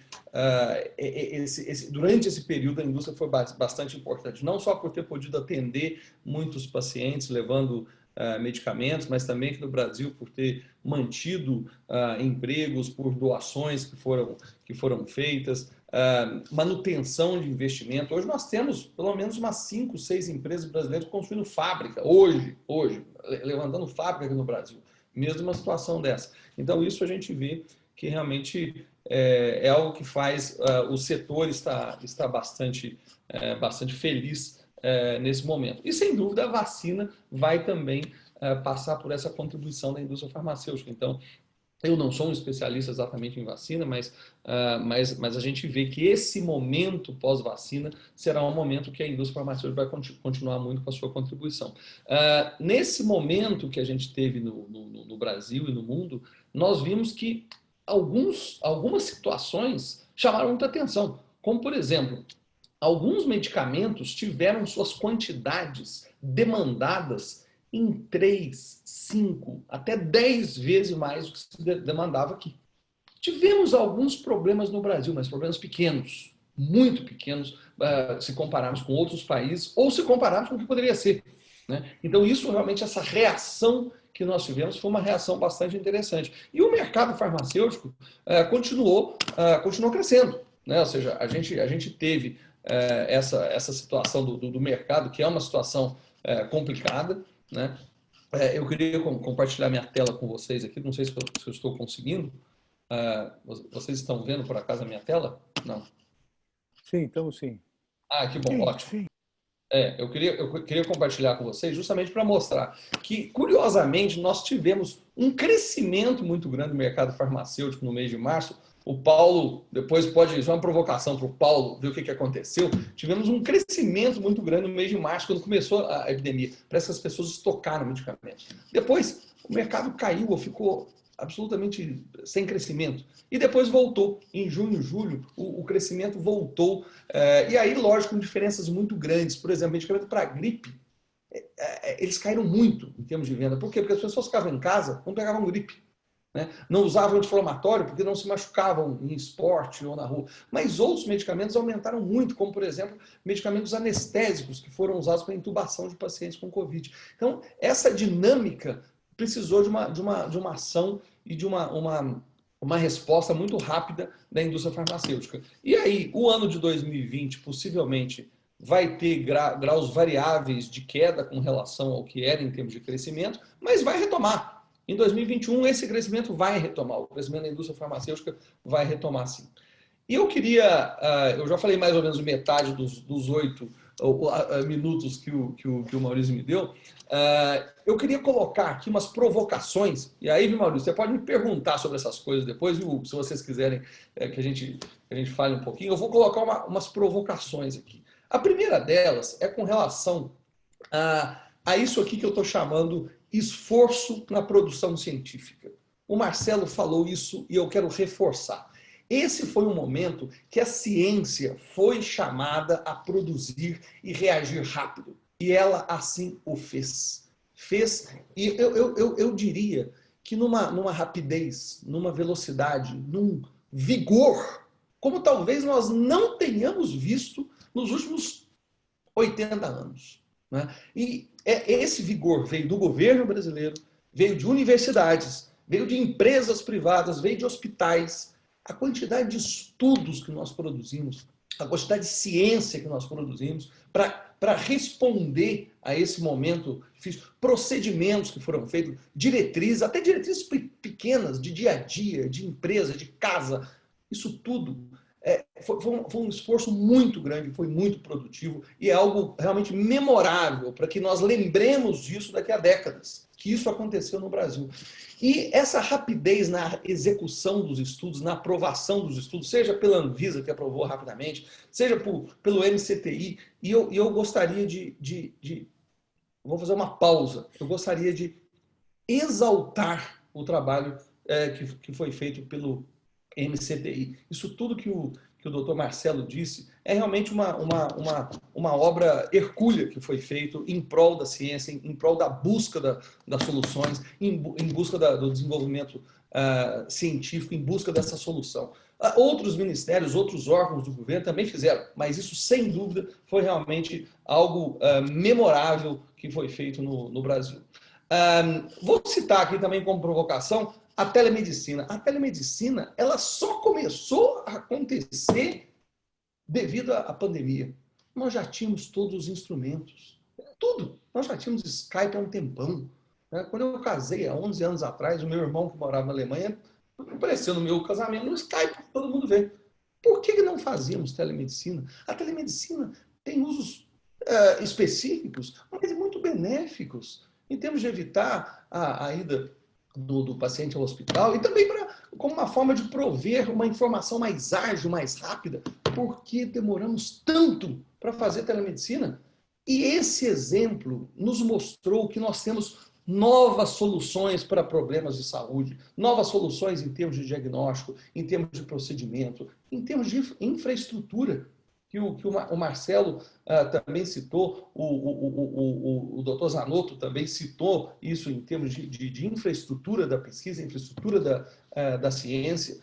durante esse período a indústria foi bastante importante, não só por ter podido atender muitos pacientes levando medicamentos, mas também aqui no Brasil por ter mantido empregos, por doações que foram feitas, manutenção de investimento. Hoje nós temos pelo menos umas 5, 6 empresas brasileiras construindo fábrica, hoje levantando fábrica aqui no Brasil. Mesmo uma situação dessa. Então, isso a gente vê que realmente é algo que faz o setor estar bastante feliz nesse momento. E, sem dúvida, a vacina vai também passar por essa contribuição da indústria farmacêutica. Então, eu não sou um especialista exatamente em vacina, mas a gente vê que esse momento pós-vacina será um momento que a indústria farmacêutica vai continuar muito com a sua contribuição. Nesse momento que a gente teve no Brasil e no mundo, nós vimos que algumas situações chamaram muita atenção, como, por exemplo, alguns medicamentos tiveram suas quantidades demandadas em 3, 5, até 10 vezes mais do que se demandava aqui. Tivemos alguns problemas no Brasil, mas problemas pequenos, muito pequenos, se compararmos com outros países ou se compararmos com o que poderia ser. Né? Então, isso realmente, essa reação que nós tivemos foi uma reação bastante interessante. E o mercado farmacêutico continuou crescendo. Né? Ou seja, a gente teve essa situação do mercado, que é uma situação complicada. Né? Eu queria compartilhar minha tela com vocês aqui, não sei se eu estou conseguindo. Vocês estão vendo por acaso a minha tela? Não. Sim, estamos sim. Que bom, ótimo. Eu queria compartilhar com vocês justamente para mostrar que, curiosamente, nós tivemos um crescimento muito grande do mercado farmacêutico no mês de março. O Paulo, depois pode ser uma provocação para o Paulo ver o que aconteceu. Tivemos um crescimento muito grande no mês de março, quando começou a epidemia. Parece que as pessoas estocaram medicamentos. Depois, o mercado caiu ou ficou absolutamente sem crescimento. E depois voltou. Em junho, julho, o crescimento voltou. E aí, lógico, com diferenças muito grandes. Por exemplo, medicamento para gripe, eles caíram muito em termos de venda. Por quê? Porque as pessoas ficavam em casa, não pegavam gripe. Né? Não usavam anti-inflamatório porque não se machucavam em esporte ou na rua. Mas outros medicamentos aumentaram muito, como, por exemplo, medicamentos anestésicos que foram usados para intubação de pacientes com Covid. Então, essa dinâmica precisou de uma ação e de uma resposta muito rápida da indústria farmacêutica. E aí, o ano de 2020, possivelmente, vai ter graus variáveis de queda com relação ao que era em termos de crescimento, mas vai retomar. Em 2021, esse crescimento vai retomar, o crescimento da indústria farmacêutica vai retomar, sim. E eu já falei mais ou menos metade dos 8 minutos que o Maurício me deu, eu queria colocar aqui umas provocações, e aí, Maurício, você pode me perguntar sobre essas coisas depois, viu? Se vocês quiserem que a gente fale um pouquinho, eu vou colocar umas provocações aqui. A primeira delas é com relação a a isso aqui que eu estou chamando esforço na produção científica. O Marcelo falou isso e eu quero reforçar. Esse foi um momento que a ciência foi chamada a produzir e reagir rápido. E ela assim o fez. E eu diria que numa rapidez, numa velocidade, num vigor, como talvez nós não tenhamos visto nos últimos 80 anos. Né? E esse vigor veio do governo brasileiro, veio de universidades, veio de empresas privadas, veio de hospitais. A quantidade de estudos que nós produzimos, a quantidade de ciência que nós produzimos para responder a esse momento difícil, procedimentos que foram feitos, diretrizes, até diretrizes pequenas, de dia a dia, de empresa, de casa, isso tudo foi um esforço muito grande, foi muito produtivo e é algo realmente memorável para que nós lembremos disso daqui a décadas, que isso aconteceu no Brasil. E essa rapidez na execução dos estudos, na aprovação dos estudos, seja pela Anvisa, que aprovou rapidamente, seja pelo MCTI, e eu gostaria vou fazer uma pausa, eu gostaria de exaltar o trabalho que foi feito pelo MCTI. Isso tudo que o doutor Marcelo disse é realmente uma obra hercúlea que foi feito em prol da ciência, em prol da busca das soluções, em busca do desenvolvimento científico, em busca dessa solução. Outros ministérios, outros órgãos do governo também fizeram, mas isso, sem dúvida, foi realmente algo memorável que foi feito no Brasil. Vou citar aqui também como provocação a telemedicina. A telemedicina, ela só começou a acontecer devido à pandemia. Nós já tínhamos todos os instrumentos, tudo. Nós já tínhamos Skype há um tempão. Quando eu casei, há 11 anos atrás, o meu irmão que morava na Alemanha apareceu no meu casamento no Skype, todo mundo vê. Por que não fazíamos telemedicina? A telemedicina tem usos específicos, mas muito benéficos, em termos de evitar a ida do paciente ao hospital e também como uma forma de prover uma informação mais ágil, mais rápida. Por que demoramos tanto para fazer telemedicina? E esse exemplo nos mostrou que nós temos novas soluções para problemas de saúde, novas soluções em termos de diagnóstico, em termos de procedimento, em termos de infraestrutura, que o Marcelo também citou, o doutor Zanotto também citou isso em termos de infraestrutura da pesquisa, infraestrutura da ciência,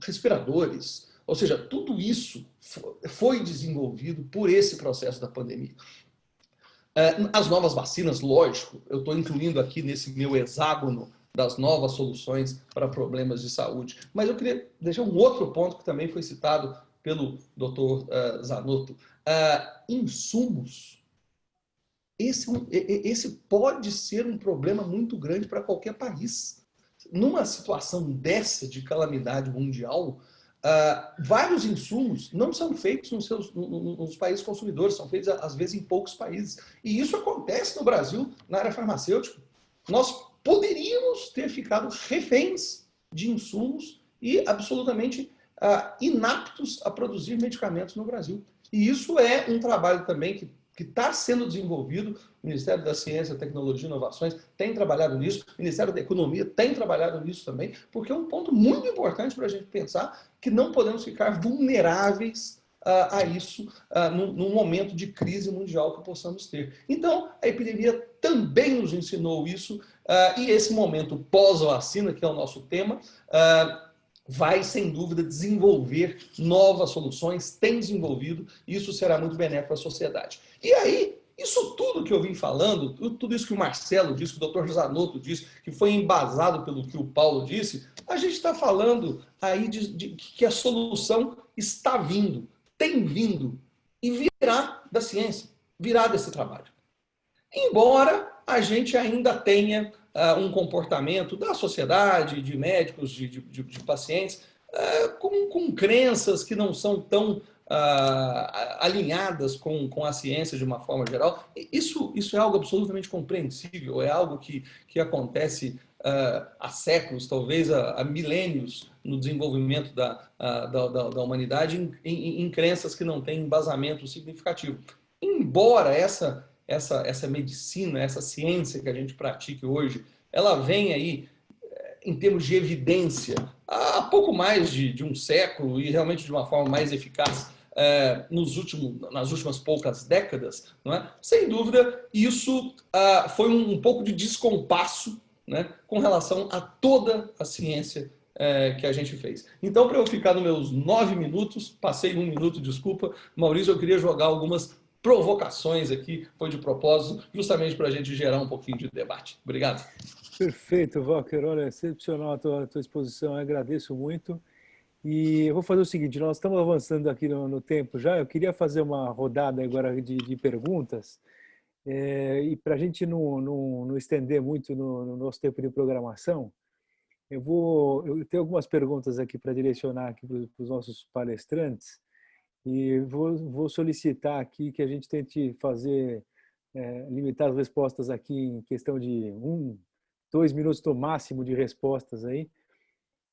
respiradores, ou seja, tudo isso foi desenvolvido por esse processo da pandemia. As novas vacinas, lógico, eu estou incluindo aqui nesse meu hexágono das novas soluções para problemas de saúde, mas eu queria deixar um outro ponto que também foi citado pelo Dr. Zanotto. Insumos. Esse pode ser um problema muito grande para qualquer país. Numa situação dessa de calamidade mundial, vários insumos não são feitos nos países consumidores, são feitos, às vezes, em poucos países. E isso acontece no Brasil, na área farmacêutica. Nós poderíamos ter ficado reféns de insumos e absolutamente inaptos a produzir medicamentos no Brasil. E isso é um trabalho também que está sendo desenvolvido. O Ministério da Ciência, Tecnologia e Inovações tem trabalhado nisso, o Ministério da Economia tem trabalhado nisso também, porque é um ponto muito importante para a gente pensar que não podemos ficar vulneráveis a isso num momento de crise mundial que possamos ter. Então, a epidemia também nos ensinou isso, e esse momento pós-vacina, que é o nosso tema, vai, sem dúvida, desenvolver novas soluções, tem desenvolvido, e isso será muito benéfico para a sociedade. E aí, isso tudo que eu vim falando, tudo isso que o Marcelo disse, que o Dr. Zanotto disse, que foi embasado pelo que o Paulo disse, a gente está falando aí de que a solução está vindo, tem vindo, e virá da ciência, virá desse trabalho. Embora a gente ainda tenha um comportamento da sociedade, de médicos, de pacientes, com crenças que não são tão alinhadas com a ciência de uma forma geral. Isso é algo absolutamente compreensível, é algo que acontece há séculos, talvez há milênios, no desenvolvimento da humanidade em crenças que não têm embasamento significativo. Embora essa essa medicina, essa ciência que a gente pratica hoje, ela vem aí em termos de evidência há pouco mais de um século e realmente de uma forma mais eficaz nas últimas poucas décadas, não é? Sem dúvida, isso foi um pouco de descompasso, né, com relação a toda a ciência que a gente fez. Então, para eu ficar nos meus 9 minutos, passei 1 minuto, desculpa, Maurício, eu queria jogar algumas provocações aqui, foi de propósito, justamente para a gente gerar um pouquinho de debate. Obrigado. Perfeito, Walker. Olha, excepcional a tua exposição, eu agradeço muito. E eu vou fazer o seguinte, nós estamos avançando aqui no tempo já, eu queria fazer uma rodada agora de perguntas, e para a gente não estender muito no nosso tempo de programação, eu tenho algumas perguntas aqui para direcionar aqui para os nossos palestrantes, e vou solicitar aqui que a gente tente limitar as respostas aqui em questão de 2 minutos no máximo de respostas aí.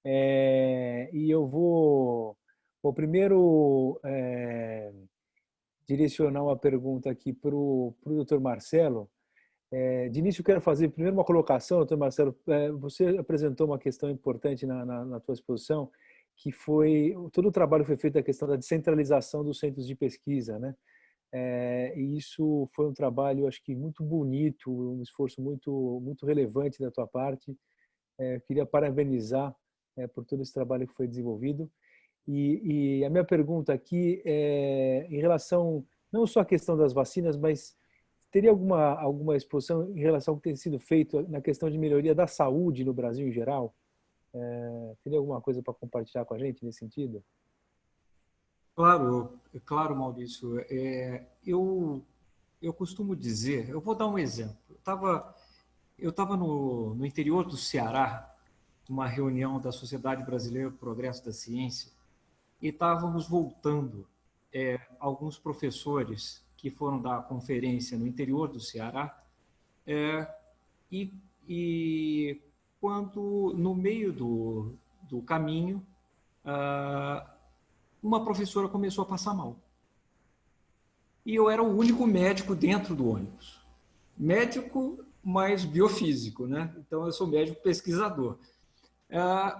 E eu vou primeiro direcionar uma pergunta aqui para o Dr. Marcelo. De início, eu quero fazer primeiro uma colocação, Dr. Marcelo. Você apresentou uma questão importante na tua exposição, que foi todo o trabalho foi feito da questão da descentralização dos centros de pesquisa, né? E isso foi um trabalho, acho que muito bonito, um esforço muito relevante da tua parte. Queria parabenizar por todo esse trabalho que foi desenvolvido. E a minha pergunta aqui é em relação não só à questão das vacinas, mas teria alguma exposição em relação ao que tem sido feito na questão de melhoria da saúde no Brasil em geral? Teria alguma coisa para compartilhar com a gente nesse sentido? Claro, Maurício. Eu costumo dizer, eu vou dar um exemplo. Eu estava no interior do Ceará, numa reunião da Sociedade Brasileira do Progresso da Ciência, e estávamos voltando, alguns professores que foram dar conferência no interior do Ceará, e quando, no meio do caminho, uma professora começou a passar mal. E eu era o único médico dentro do ônibus. Médico, mas biofísico, né? Então, eu sou médico pesquisador.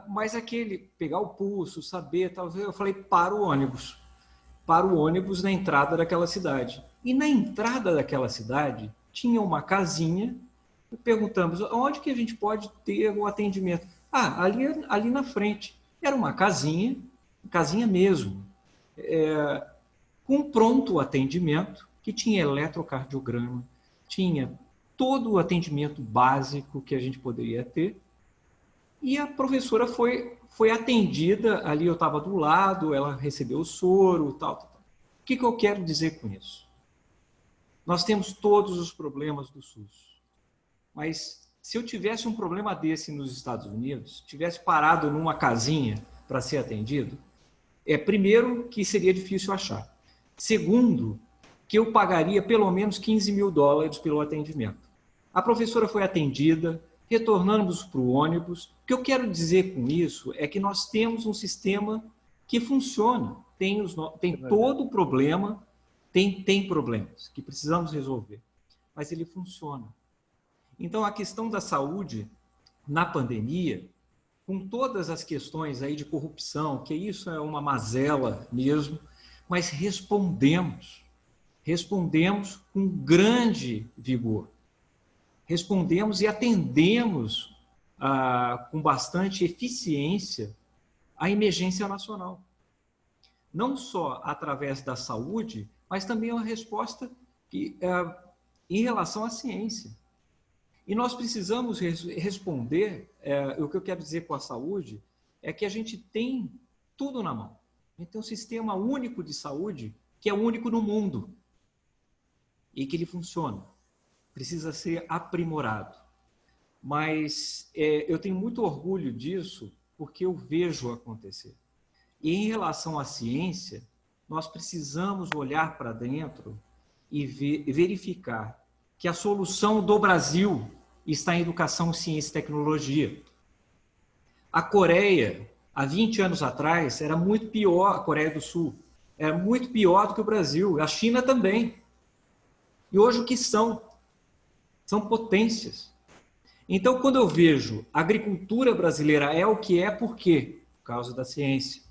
Mas pegar o pulso, saber, talvez, eu falei, para o ônibus na entrada daquela cidade. E na entrada daquela cidade tinha uma casinha, e perguntamos, onde que a gente pode ter o atendimento? Ali na frente. Era uma casinha mesmo, com pronto atendimento, que tinha eletrocardiograma, tinha todo o atendimento básico que a gente poderia ter, e a professora foi atendida, ali eu estava do lado, ela recebeu o soro, tal. O que eu quero dizer com isso? Nós temos todos os problemas do SUS, mas se eu tivesse um problema desse nos Estados Unidos, tivesse parado numa casinha para ser atendido, primeiro, que seria difícil achar. Segundo, que eu pagaria pelo menos $15 mil pelo atendimento. A professora foi atendida, retornamos para o ônibus. O que eu quero dizer com isso é que nós temos um sistema que funciona. Tem todo o problema, tem problemas que precisamos resolver, mas ele funciona. Então, a questão da saúde na pandemia, com todas as questões aí de corrupção, que isso é uma mazela mesmo, mas respondemos com grande vigor. Respondemos e atendemos com bastante eficiência a emergência nacional. Não só através da saúde, mas também uma resposta em relação à ciência. E nós precisamos responder, o que eu quero dizer com a saúde, é que a gente tem tudo na mão. A gente tem um sistema único de saúde, que é único no mundo, e que ele funciona. Precisa ser aprimorado. Mas eu tenho muito orgulho disso, porque eu vejo acontecer. E em relação à ciência, nós precisamos olhar para dentro e verificar que a solução do Brasil está em educação, ciência e tecnologia. A Coreia, há 20 anos atrás, era muito pior, a Coreia do Sul, era muito pior do que o Brasil, a China também. E hoje o que são? São potências. Então, quando eu vejo a agricultura brasileira é o que é, por quê? Por causa da ciência.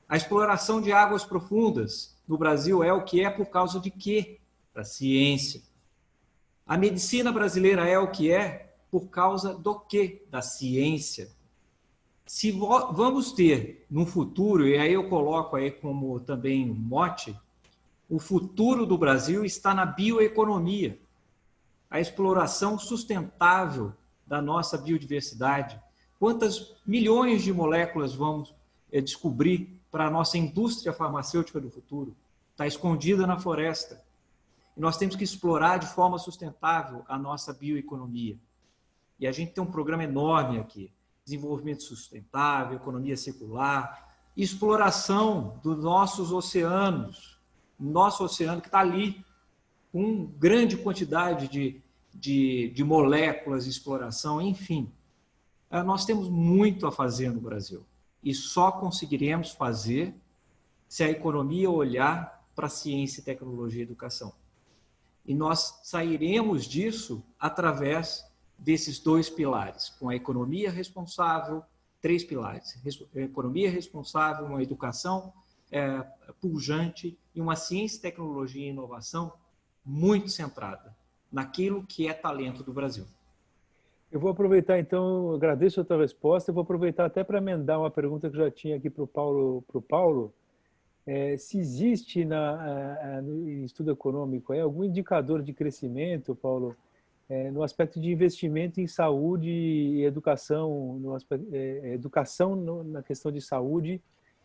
A exploração de águas profundas no Brasil é o que é, por causa de quê? Da ciência. A medicina brasileira é o que é, por causa do quê? Da ciência. Se vamos ter no futuro, e aí eu coloco aí como também um mote, o futuro do Brasil está na bioeconomia, a exploração sustentável da nossa biodiversidade. Quantas milhões de moléculas vamos descobrir para a nossa indústria farmacêutica do futuro? Está escondida na floresta. E nós temos que explorar de forma sustentável a nossa bioeconomia. E a gente tem um programa enorme aqui. Desenvolvimento sustentável, economia circular, exploração dos nossos oceanos. Nosso oceano que está ali, com grande quantidade de moléculas de exploração, enfim. Nós temos muito a fazer no Brasil. E só conseguiremos fazer se a economia olhar para a ciência, tecnologia e educação. E nós sairemos disso através desses 2 pilares, com a economia responsável, 3 pilares, economia responsável, uma educação pujante e uma ciência, tecnologia e inovação muito centrada naquilo que é talento do Brasil. Eu vou aproveitar, então, agradeço a tua resposta, eu vou aproveitar até para emendar uma pergunta que eu já tinha aqui para o Paulo. Se existe no estudo econômico algum indicador de crescimento, Paulo, no aspecto de investimento em saúde e educação, educação na questão de saúde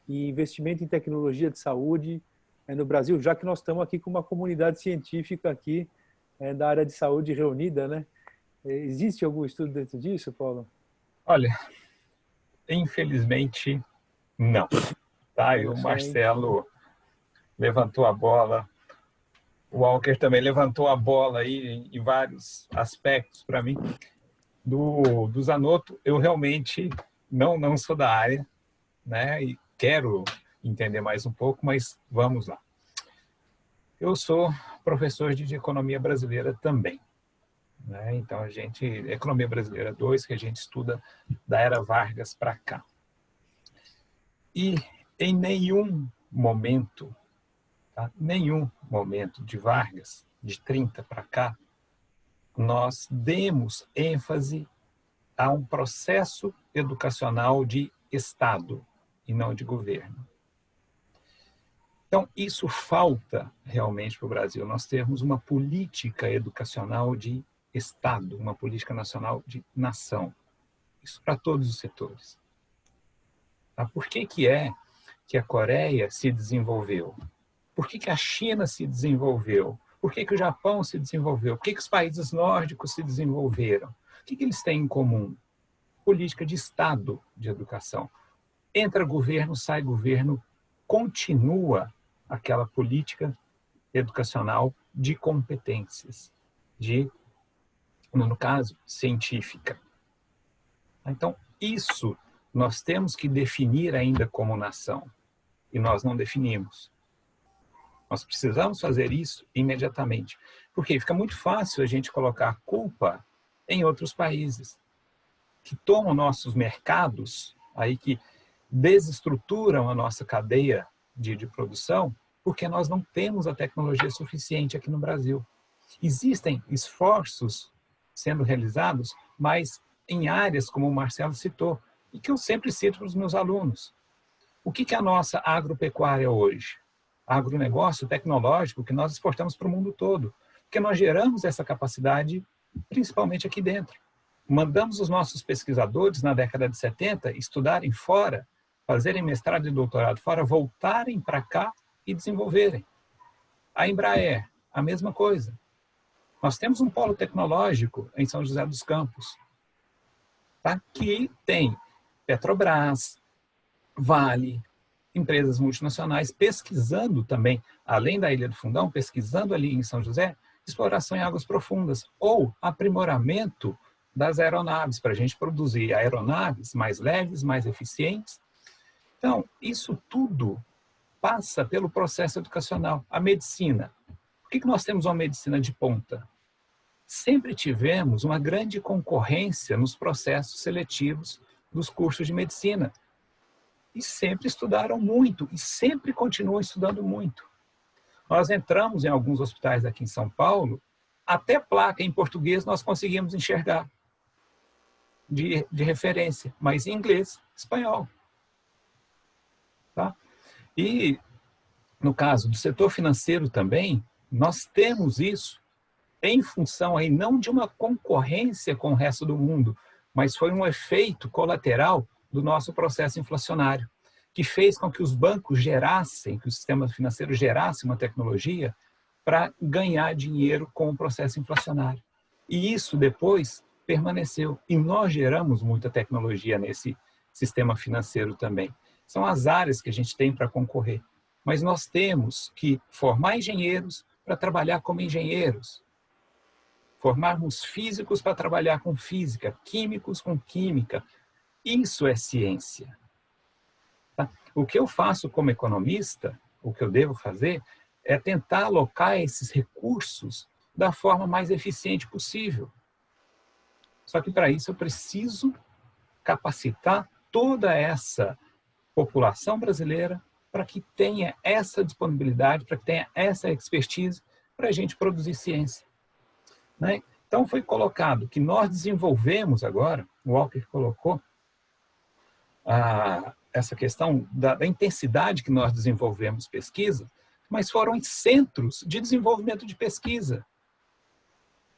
e investimento em tecnologia de saúde no Brasil, já que nós estamos aqui com uma comunidade científica aqui da área de saúde reunida, né? Existe algum estudo dentro disso, Paulo? Olha, infelizmente, não. Tá? E o Marcelo levantou a bola, o Walker também levantou a bola aí em vários aspectos para mim. Do Zanotto, eu realmente não sou da área, né? E quero entender mais um pouco, mas vamos lá. Eu sou professor de economia brasileira também, né? Então, economia brasileira 2, que a gente estuda da era Vargas para cá. E em nenhum momento, tá? Nenhum momento de Vargas, de 30 para cá, nós demos ênfase a um processo educacional de Estado e não de governo. Então, isso falta realmente para o Brasil. Nós temos uma política educacional de Estado, uma política nacional de nação. Isso para todos os setores. Tá? Por que a Coreia se desenvolveu? Por que a China se desenvolveu? Por que o Japão se desenvolveu? Por que os países nórdicos se desenvolveram? O que eles têm em comum? Política de Estado de educação. Entra governo, sai governo, continua aquela política educacional de competências, no caso, científica. Então, isso nós temos que definir ainda como nação, e nós não definimos. Nós precisamos fazer isso imediatamente, porque fica muito fácil a gente colocar a culpa em outros países, que tomam nossos mercados, aí que desestruturam a nossa cadeia de produção, porque nós não temos a tecnologia suficiente aqui no Brasil. Existem esforços sendo realizados, mas em áreas como o Marcelo citou, e que eu sempre cito para os meus alunos. O que é a nossa agropecuária hoje? Agronegócio tecnológico que nós exportamos para o mundo todo, porque nós geramos essa capacidade principalmente aqui dentro. Mandamos os nossos pesquisadores na década de 70 estudarem fora, fazerem mestrado e doutorado fora, voltarem para cá e desenvolverem. A Embraer, a mesma coisa. Nós temos um polo tecnológico em São José dos Campos, tá? Que tem Petrobras, Vale, empresas multinacionais pesquisando também, além da Ilha do Fundão, pesquisando ali em São José, exploração em águas profundas ou aprimoramento das aeronaves, para a gente produzir aeronaves mais leves, mais eficientes. Então, isso tudo passa pelo processo educacional. A medicina. Por que nós temos uma medicina de ponta? Sempre tivemos uma grande concorrência nos processos seletivos dos cursos de medicina. E sempre estudaram muito, e sempre continuam estudando muito. Nós entramos em alguns hospitais aqui em São Paulo, até placa em português nós conseguimos enxergar de referência, mas em inglês, espanhol. Tá? E no caso do setor financeiro também, nós temos isso em função aí não de uma concorrência com o resto do mundo, mas foi um efeito colateral do nosso processo inflacionário, que fez com que os bancos gerassem, que o sistema financeiro gerasse uma tecnologia para ganhar dinheiro com o processo inflacionário. E isso depois permaneceu. E nós geramos muita tecnologia nesse sistema financeiro também. São as áreas que a gente tem para concorrer. Mas nós temos que formar engenheiros para trabalhar como engenheiros. Formarmos físicos para trabalhar com física, químicos com química. Isso é ciência. Tá? O que eu faço como economista, o que eu devo fazer, é tentar alocar esses recursos da forma mais eficiente possível. Só que para isso eu preciso capacitar toda essa população brasileira para que tenha essa disponibilidade, para que tenha essa expertise para a gente produzir ciência. Né? Então foi colocado que nós desenvolvemos agora, o Walker colocou, essa questão da intensidade que nós desenvolvemos pesquisa, mas foram em centros de desenvolvimento de pesquisa.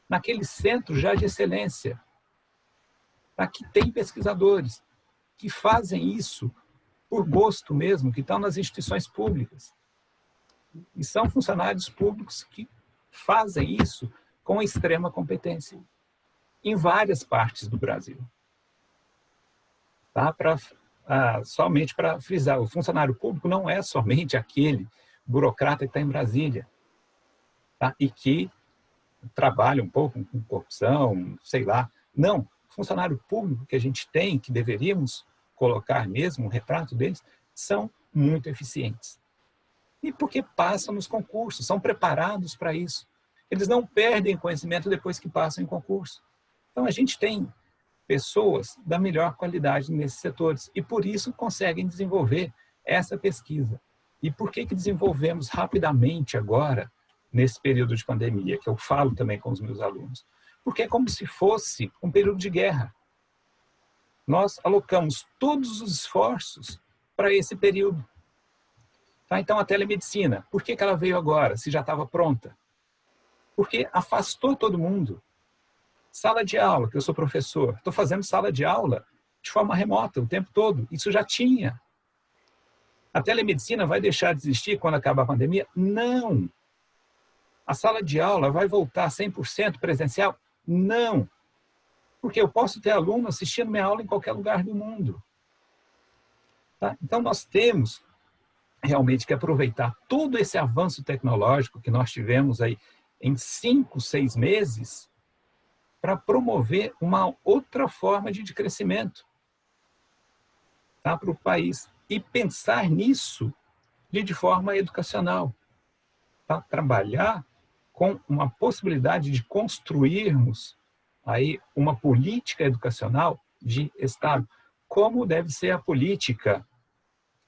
Naqueles centros já de excelência. Aqui tem pesquisadores que fazem isso por gosto mesmo, que estão nas instituições públicas. E são funcionários públicos que fazem isso com extrema competência, em várias partes do Brasil. Tá? Somente para frisar, o funcionário público não é somente aquele burocrata que está em Brasília, tá? E que trabalha um pouco com corrupção, sei lá. Não, o funcionário público que a gente tem, que deveríamos colocar mesmo um retrato deles, são muito eficientes. E porque passam nos concursos, são preparados para isso. Eles não perdem conhecimento depois que passam em concurso. Então, a gente tem pessoas da melhor qualidade nesses setores e, por isso, conseguem desenvolver essa pesquisa. E por que desenvolvemos rapidamente agora, nesse período de pandemia, que eu falo também com os meus alunos? Porque é como se fosse um período de guerra. Nós alocamos todos os esforços para esse período. Tá? Então, a telemedicina, por que ela veio agora, se já estava pronta? Porque afastou todo mundo. Sala de aula, que eu sou professor, estou fazendo sala de aula de forma remota o tempo todo. Isso já tinha. A telemedicina vai deixar de existir quando acabar a pandemia? Não. A sala de aula vai voltar 100% presencial? Não. Porque eu posso ter aluno assistindo minha aula em qualquer lugar do mundo. Tá? Então, nós temos realmente que aproveitar todo esse avanço tecnológico que nós tivemos aí em 5, 6 meses para promover uma outra forma de crescimento, tá, para o país. E pensar nisso de forma educacional. Tá? Trabalhar com uma possibilidade de construirmos aí uma política educacional de Estado. Como deve ser a política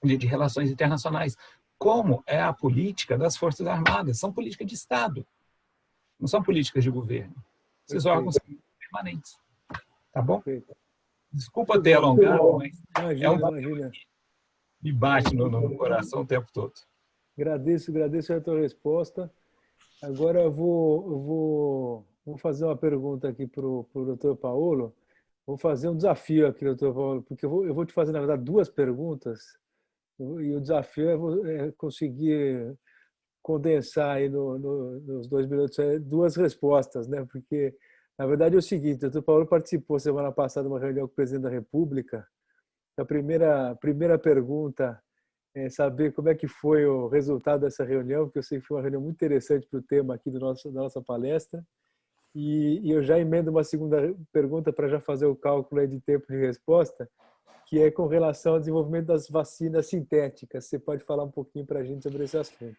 de relações internacionais? Como é a política das Forças Armadas? São políticas de Estado, não são políticas de governo. Esses órgãos são permanentes. Tá bom? Desculpa ter alongado, mas é um papel que me bate no coração o tempo todo. Agradeço a tua resposta. Agora eu vou fazer uma pergunta aqui para o Dr. Paulo. Vou fazer um desafio aqui, Dr. Paulo, porque eu vou te fazer, na verdade, 2 perguntas. E o desafio é conseguir condensar aí nos 2 minutos 2 respostas, né? Porque, na verdade, é o seguinte: o Dr. Paulo participou semana passada de uma reunião com o presidente da República. A primeira pergunta é saber como é que foi o resultado dessa reunião, porque eu sei que foi uma reunião muito interessante para o tema aqui da nossa palestra. E eu já emendo uma segunda pergunta para já fazer o cálculo aí de tempo de resposta, que é com relação ao desenvolvimento das vacinas sintéticas. Você pode falar um pouquinho para a gente sobre esse assunto?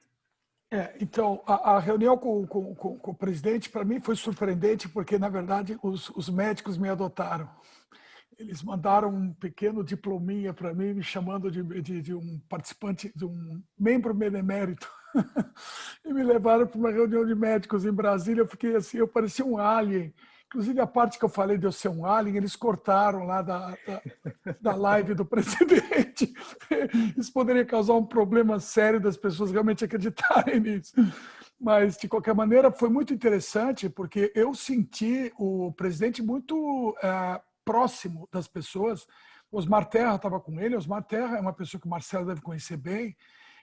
Então, a reunião com o presidente, para mim, foi surpreendente, porque, na verdade, os médicos me adotaram. Eles mandaram um pequeno diplominha para mim, me chamando de um participante, de um membro benemérito. E me levaram para uma reunião de médicos em Brasília. Eu fiquei assim, eu parecia um alien. Inclusive, a parte que eu falei de eu ser um alien, eles cortaram lá da live do presidente. Isso poderia causar um problema sério das pessoas realmente acreditarem nisso. Mas, de qualquer maneira, foi muito interessante, porque eu senti o presidente muito próximo das pessoas. O Osmar Terra estava com ele. O Osmar Terra é uma pessoa que o Marcelo deve conhecer bem.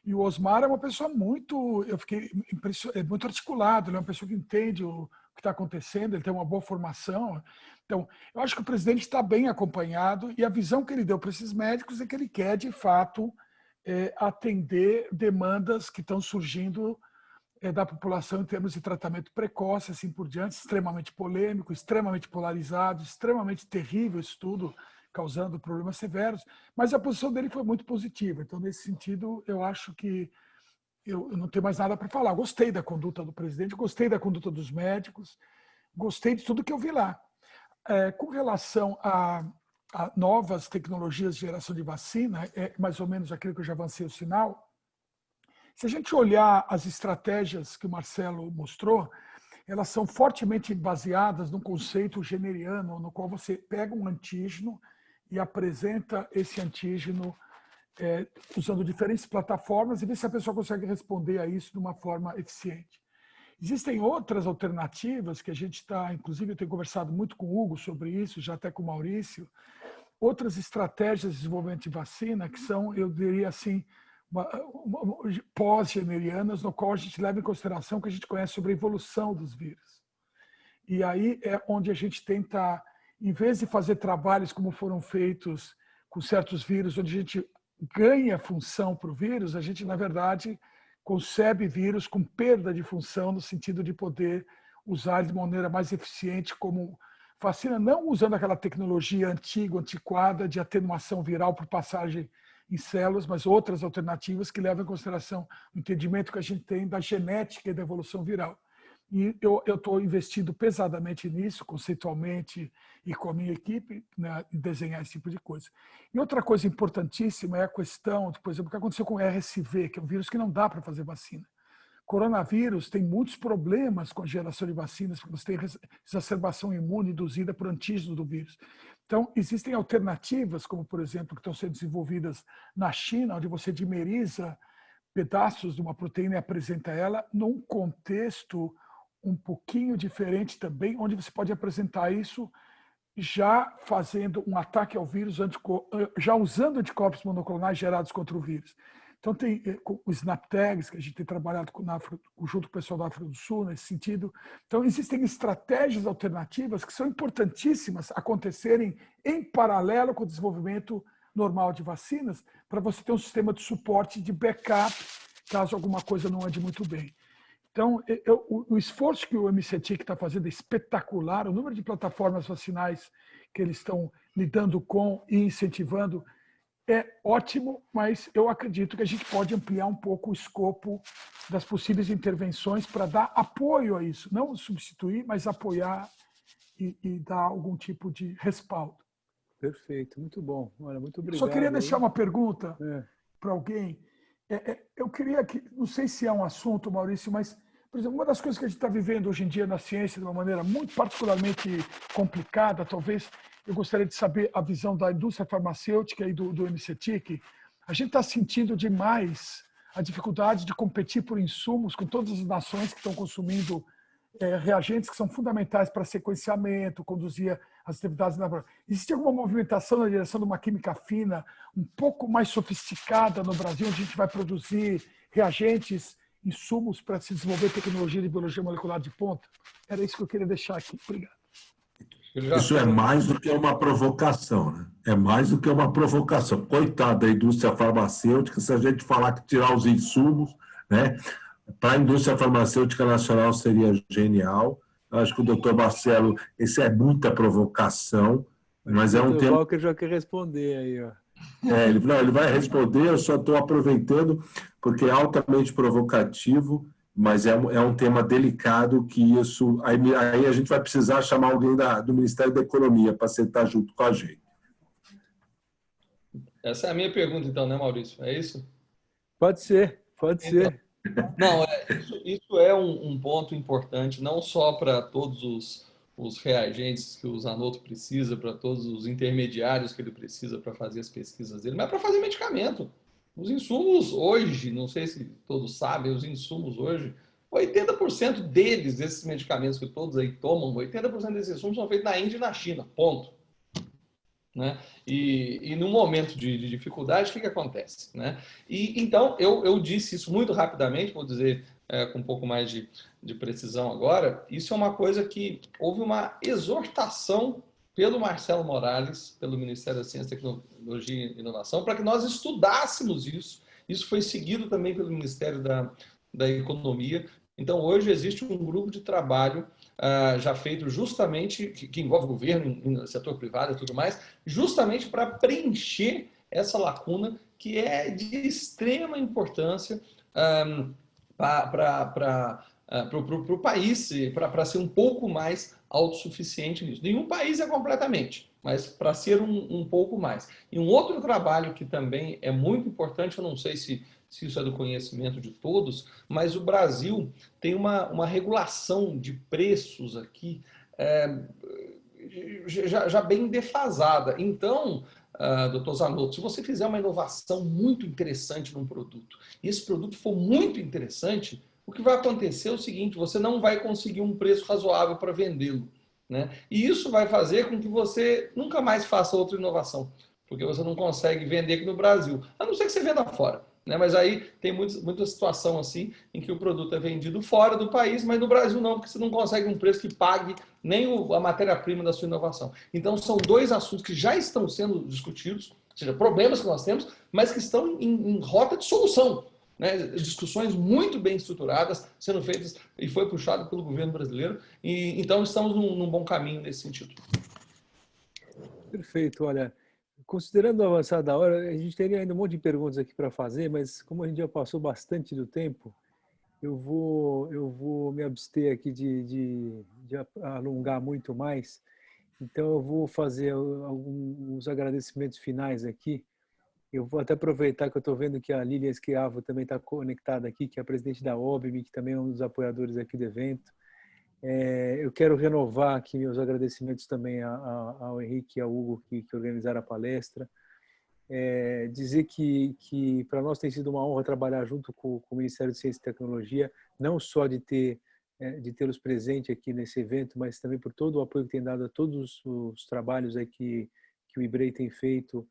E o Osmar é uma pessoa muito, eu fiquei impressionado, muito articulado. Ele é uma pessoa que entende o que está acontecendo, ele tem uma boa formação. Então, eu acho que o presidente está bem acompanhado e a visão que ele deu para esses médicos é que ele quer, de fato, atender demandas que estão surgindo da população em termos de tratamento precoce, assim por diante, extremamente polêmico, extremamente polarizado, extremamente terrível isso tudo, causando problemas severos, mas a posição dele foi muito positiva. Então, nesse sentido, eu acho que eu não tenho mais nada para falar. Gostei da conduta do presidente, gostei da conduta dos médicos, gostei de tudo que eu vi lá. Com relação a novas tecnologias de geração de vacina, é mais ou menos aquilo que eu já avancei o sinal. Se a gente olhar as estratégias que o Marcelo mostrou, elas são fortemente baseadas num conceito generiano, no qual você pega um antígeno e apresenta esse antígeno usando diferentes plataformas e vê se a pessoa consegue responder a isso de uma forma eficiente. Existem outras alternativas que a gente está, inclusive eu tenho conversado muito com o Hugo sobre isso, já até com o Maurício, outras estratégias de desenvolvimento de vacina que são, eu diria assim, pós-generianas, no qual a gente leva em consideração o que a gente conhece sobre a evolução dos vírus. E aí é onde a gente tenta, em vez de fazer trabalhos como foram feitos com certos vírus, onde a gente ganha função para o vírus, a gente, na verdade, concebe vírus com perda de função, no sentido de poder usar de maneira mais eficiente como vacina, não usando aquela tecnologia antiga, antiquada, de atenuação viral por passagem em células, mas outras alternativas que levam em consideração o entendimento que a gente tem da genética e da evolução viral. E eu estou investindo pesadamente nisso, conceitualmente e com a minha equipe, né, em desenhar esse tipo de coisa. E outra coisa importantíssima é a questão, por exemplo, o que aconteceu com o RSV, que é um vírus que não dá para fazer vacina. Coronavírus tem muitos problemas com a geração de vacinas, porque você tem exacerbação imune induzida por antígeno do vírus. Então, existem alternativas, como, por exemplo, que estão sendo desenvolvidas na China, onde você dimeriza pedaços de uma proteína e apresenta ela num contexto um pouquinho diferente também, onde você pode apresentar isso já fazendo um ataque ao vírus, já usando anticorpos monoclonais gerados contra o vírus. Então, tem o SnapTags, que a gente tem trabalhado junto com o pessoal da África do Sul, nesse sentido. Então, existem estratégias alternativas que são importantíssimas acontecerem em paralelo com o desenvolvimento normal de vacinas, para você ter um sistema de suporte, de backup, caso alguma coisa não ande muito bem. Então, o esforço que o MCTIC está fazendo é espetacular, o número de plataformas vacinais que eles estão lidando com e incentivando é ótimo, mas eu acredito que a gente pode ampliar um pouco o escopo das possíveis intervenções para dar apoio a isso, não substituir, mas apoiar e dar algum tipo de respaldo. Perfeito, muito bom. Olha, muito obrigado. Só queria deixar uma pergunta para alguém. Eu queria que, não sei se é um assunto, Maurício, mas, por exemplo, uma das coisas que a gente está vivendo hoje em dia na ciência de uma maneira muito particularmente complicada, talvez eu gostaria de saber a visão da indústria farmacêutica e do MCTIC. A gente está sentindo demais a dificuldade de competir por insumos com todas as nações que estão consumindo reagentes que são fundamentais para sequenciamento, conduzir as atividades laboratórias. Existe alguma movimentação na direção de uma química fina, um pouco mais sofisticada no Brasil, onde a gente vai produzir reagentes, insumos para se desenvolver tecnologia de biologia molecular de ponta? Era isso que eu queria deixar aqui. Obrigado. Isso é mais do que uma provocação, né? É mais do que uma provocação. Coitada da indústria farmacêutica, se a gente falar que tirar os insumos, né? Para a indústria farmacêutica nacional seria genial. Acho que o doutor Marcelo, esse é muita provocação, mas é um tema... O Walker já quer responder aí, ó. Ele vai responder, eu só estou aproveitando, porque é altamente provocativo mas é um tema delicado que isso... Aí a gente vai precisar chamar alguém do Ministério da Economia para sentar junto com a gente. Essa é a minha pergunta, então, né, Maurício? É isso? Pode ser, pode ser. Não, isso é um ponto importante, não só para todos os reagentes que o Zanotto precisa, para todos os intermediários que ele precisa para fazer as pesquisas dele, mas para fazer medicamento. Os insumos hoje, não sei se todos sabem, os insumos hoje, 80% deles, desses medicamentos que todos aí tomam, 80% desses insumos são feitos na Índia e na China, ponto. Né? E no momento de dificuldade, o que acontece? Né? E então, eu disse isso muito rapidamente, vou dizer com um pouco mais de precisão agora. Isso é uma coisa que houve uma exortação pelo Marcelo Morales, pelo Ministério da Ciência, Tecnologia e Inovação, para que nós estudássemos isso. Isso foi seguido também pelo Ministério da Economia. Então, hoje existe um grupo de trabalho já feito justamente, que envolve governo, setor privado e tudo mais, justamente para preencher essa lacuna que é de extrema importância para o país, para ser um pouco mais autossuficiente nisso. Nenhum país é completamente, mas para ser um pouco mais. E um outro trabalho que também é muito importante, eu não sei se isso é do conhecimento de todos, mas o Brasil tem uma regulação de preços aqui já bem defasada. Então, doutor Zanotto, se você fizer uma inovação muito interessante num produto, e esse produto for muito interessante, o que vai acontecer é o seguinte, você não vai conseguir um preço razoável para vendê-lo. Né? E isso vai fazer com que você nunca mais faça outra inovação, porque você não consegue vender aqui no Brasil, a não ser que você venda fora. Né? Mas aí tem muita situação assim em que o produto é vendido fora do país, mas no Brasil não, porque você não consegue um preço que pague nem a matéria-prima da sua inovação. Então são dois assuntos que já estão sendo discutidos, ou seja, problemas que nós temos, mas que estão em rota de solução. Né? Discussões muito bem estruturadas sendo feitas e foi puxado pelo governo brasileiro. E então estamos num bom caminho nesse sentido. Perfeito, olha... Considerando a avançada da hora, a gente teria ainda um monte de perguntas aqui para fazer, mas como a gente já passou bastante do tempo, eu vou me abster aqui de alongar muito mais. Então, eu vou fazer alguns agradecimentos finais aqui. Eu vou até aproveitar que eu estou vendo que a Lilian Schiavo também está conectada aqui, que é a presidente da OBME, que também é um dos apoiadores aqui do evento. Eu quero renovar aqui meus agradecimentos também ao Henrique e ao Hugo que organizaram a palestra. Dizer que para nós tem sido uma honra trabalhar junto com o Ministério de Ciência e Tecnologia, não só de tê-los presente aqui nesse evento, mas também por todo o apoio que tem dado a todos os trabalhos aí que o IBREI tem feito,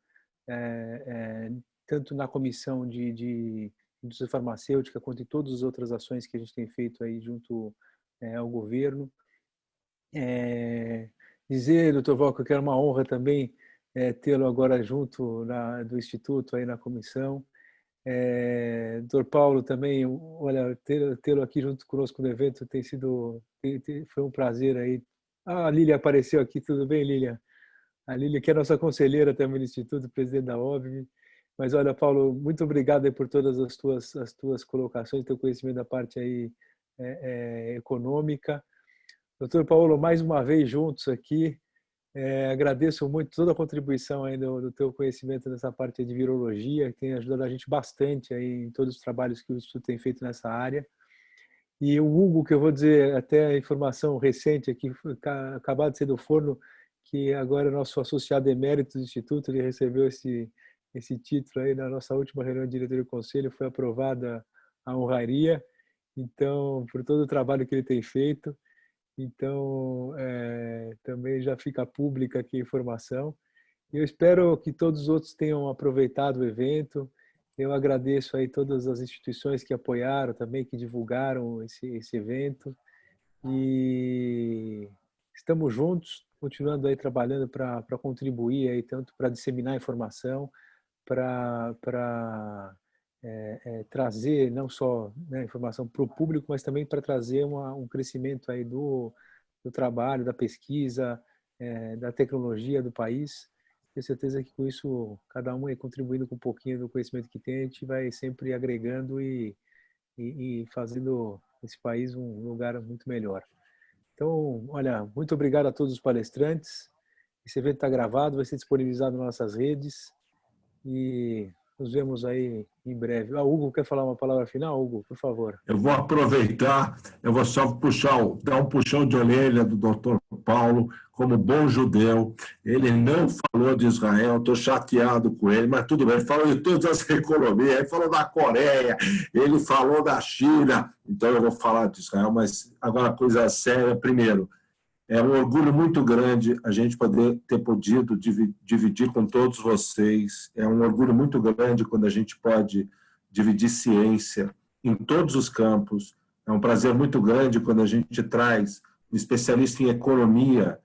tanto na comissão de indústria farmacêutica quanto em todas as outras ações que a gente tem feito aí junto ao governo. Dizer, doutor Volker, que era uma honra também tê-lo agora junto do Instituto, aí na comissão. Doutor Paulo também, olha, tê-lo aqui junto conosco no evento foi um prazer aí. A Lília apareceu aqui, tudo bem, Lília? A Lília, que é nossa conselheira também no Instituto, presidente da OBME. Mas olha, Paulo, muito obrigado aí por todas as tuas colocações, teu conhecimento da parte aí econômica. Doutor Paulo, mais uma vez juntos aqui, agradeço muito toda a contribuição aí do teu conhecimento nessa parte de virologia, que tem ajudado a gente bastante aí em todos os trabalhos que o Instituto tem feito nessa área. E o Hugo, que eu vou dizer até a informação recente aqui, acabado de ser do forno, que agora é nosso associado emérito do Instituto, ele recebeu esse título aí na nossa última reunião de diretoria do conselho, foi aprovada a honraria. Então, por todo o trabalho que ele tem feito. Então, também já fica pública aqui a informação. Eu espero que todos os outros tenham aproveitado o evento. Eu agradeço aí todas as instituições que apoiaram também, que divulgaram esse evento. E estamos juntos, continuando aí trabalhando para contribuir aí, tanto para disseminar informação, para trazer não só informação para o público, mas também para trazer um crescimento aí do trabalho, da pesquisa, da tecnologia do país. Tenho certeza que com isso, cada um aí contribuindo com um pouquinho do conhecimento que tem, a gente vai sempre agregando e fazendo esse país um lugar muito melhor. Então, olha, muito obrigado a todos os palestrantes. Esse evento está gravado, vai ser disponibilizado nas nossas redes e nos vemos aí em breve. Hugo, quer falar uma palavra final? Hugo, por favor. Eu vou aproveitar, eu vou só dar um puxão de orelha do Dr. Paulo, como bom judeu. Ele não falou de Israel, estou chateado com ele, mas tudo bem. Ele falou de todas as economias, ele falou da Coreia, ele falou da China. Então, eu vou falar de Israel, mas agora coisa séria. Primeiro, é um orgulho muito grande a gente ter podido dividir com todos vocês. É um orgulho muito grande quando a gente pode dividir ciência em todos os campos. É um prazer muito grande quando a gente traz um especialista em economia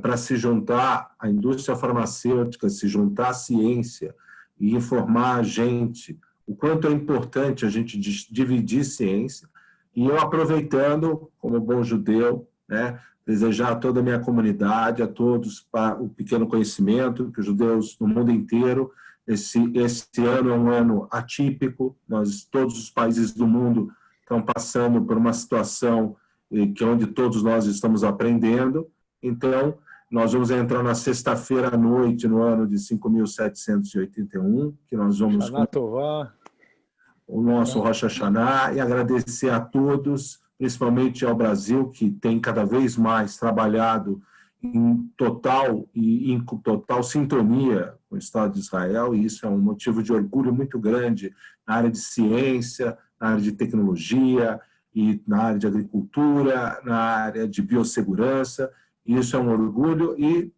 para se juntar à indústria farmacêutica, se juntar à ciência e informar a gente o quanto é importante a gente dividir ciência. E eu, aproveitando, como bom judeu, né, desejar a toda a minha comunidade, a todos, o pequeno conhecimento, que os judeus no mundo inteiro, esse ano é um ano atípico, todos os países do mundo estão passando por uma situação onde todos nós estamos aprendendo. Então, nós vamos entrar na sexta-feira à noite, no ano de 5.781, que nós vamos o nosso Rosh Hashanah, e agradecer a todos, principalmente ao Brasil, que tem cada vez mais trabalhado em total sintonia com o Estado de Israel, e isso é um motivo de orgulho muito grande na área de ciência, na área de tecnologia, e na área de agricultura, na área de biossegurança. Isso é um orgulho, e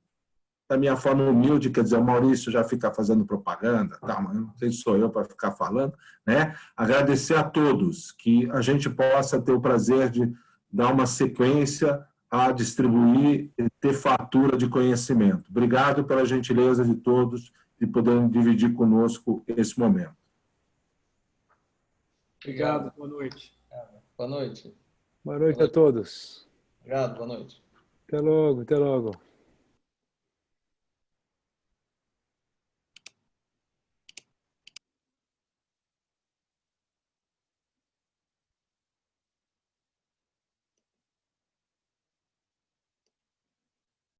da minha forma humilde, quer dizer, o Maurício já fica fazendo propaganda, tá, mas não sei se sou eu para ficar falando, né? Agradecer a todos, que a gente possa ter o prazer de dar uma sequência a distribuir e ter fatura de conhecimento. Obrigado pela gentileza de todos de poderem dividir conosco esse momento. Obrigado, boa noite. Boa noite. Boa noite a todos. Obrigado, boa noite. Até logo, até logo.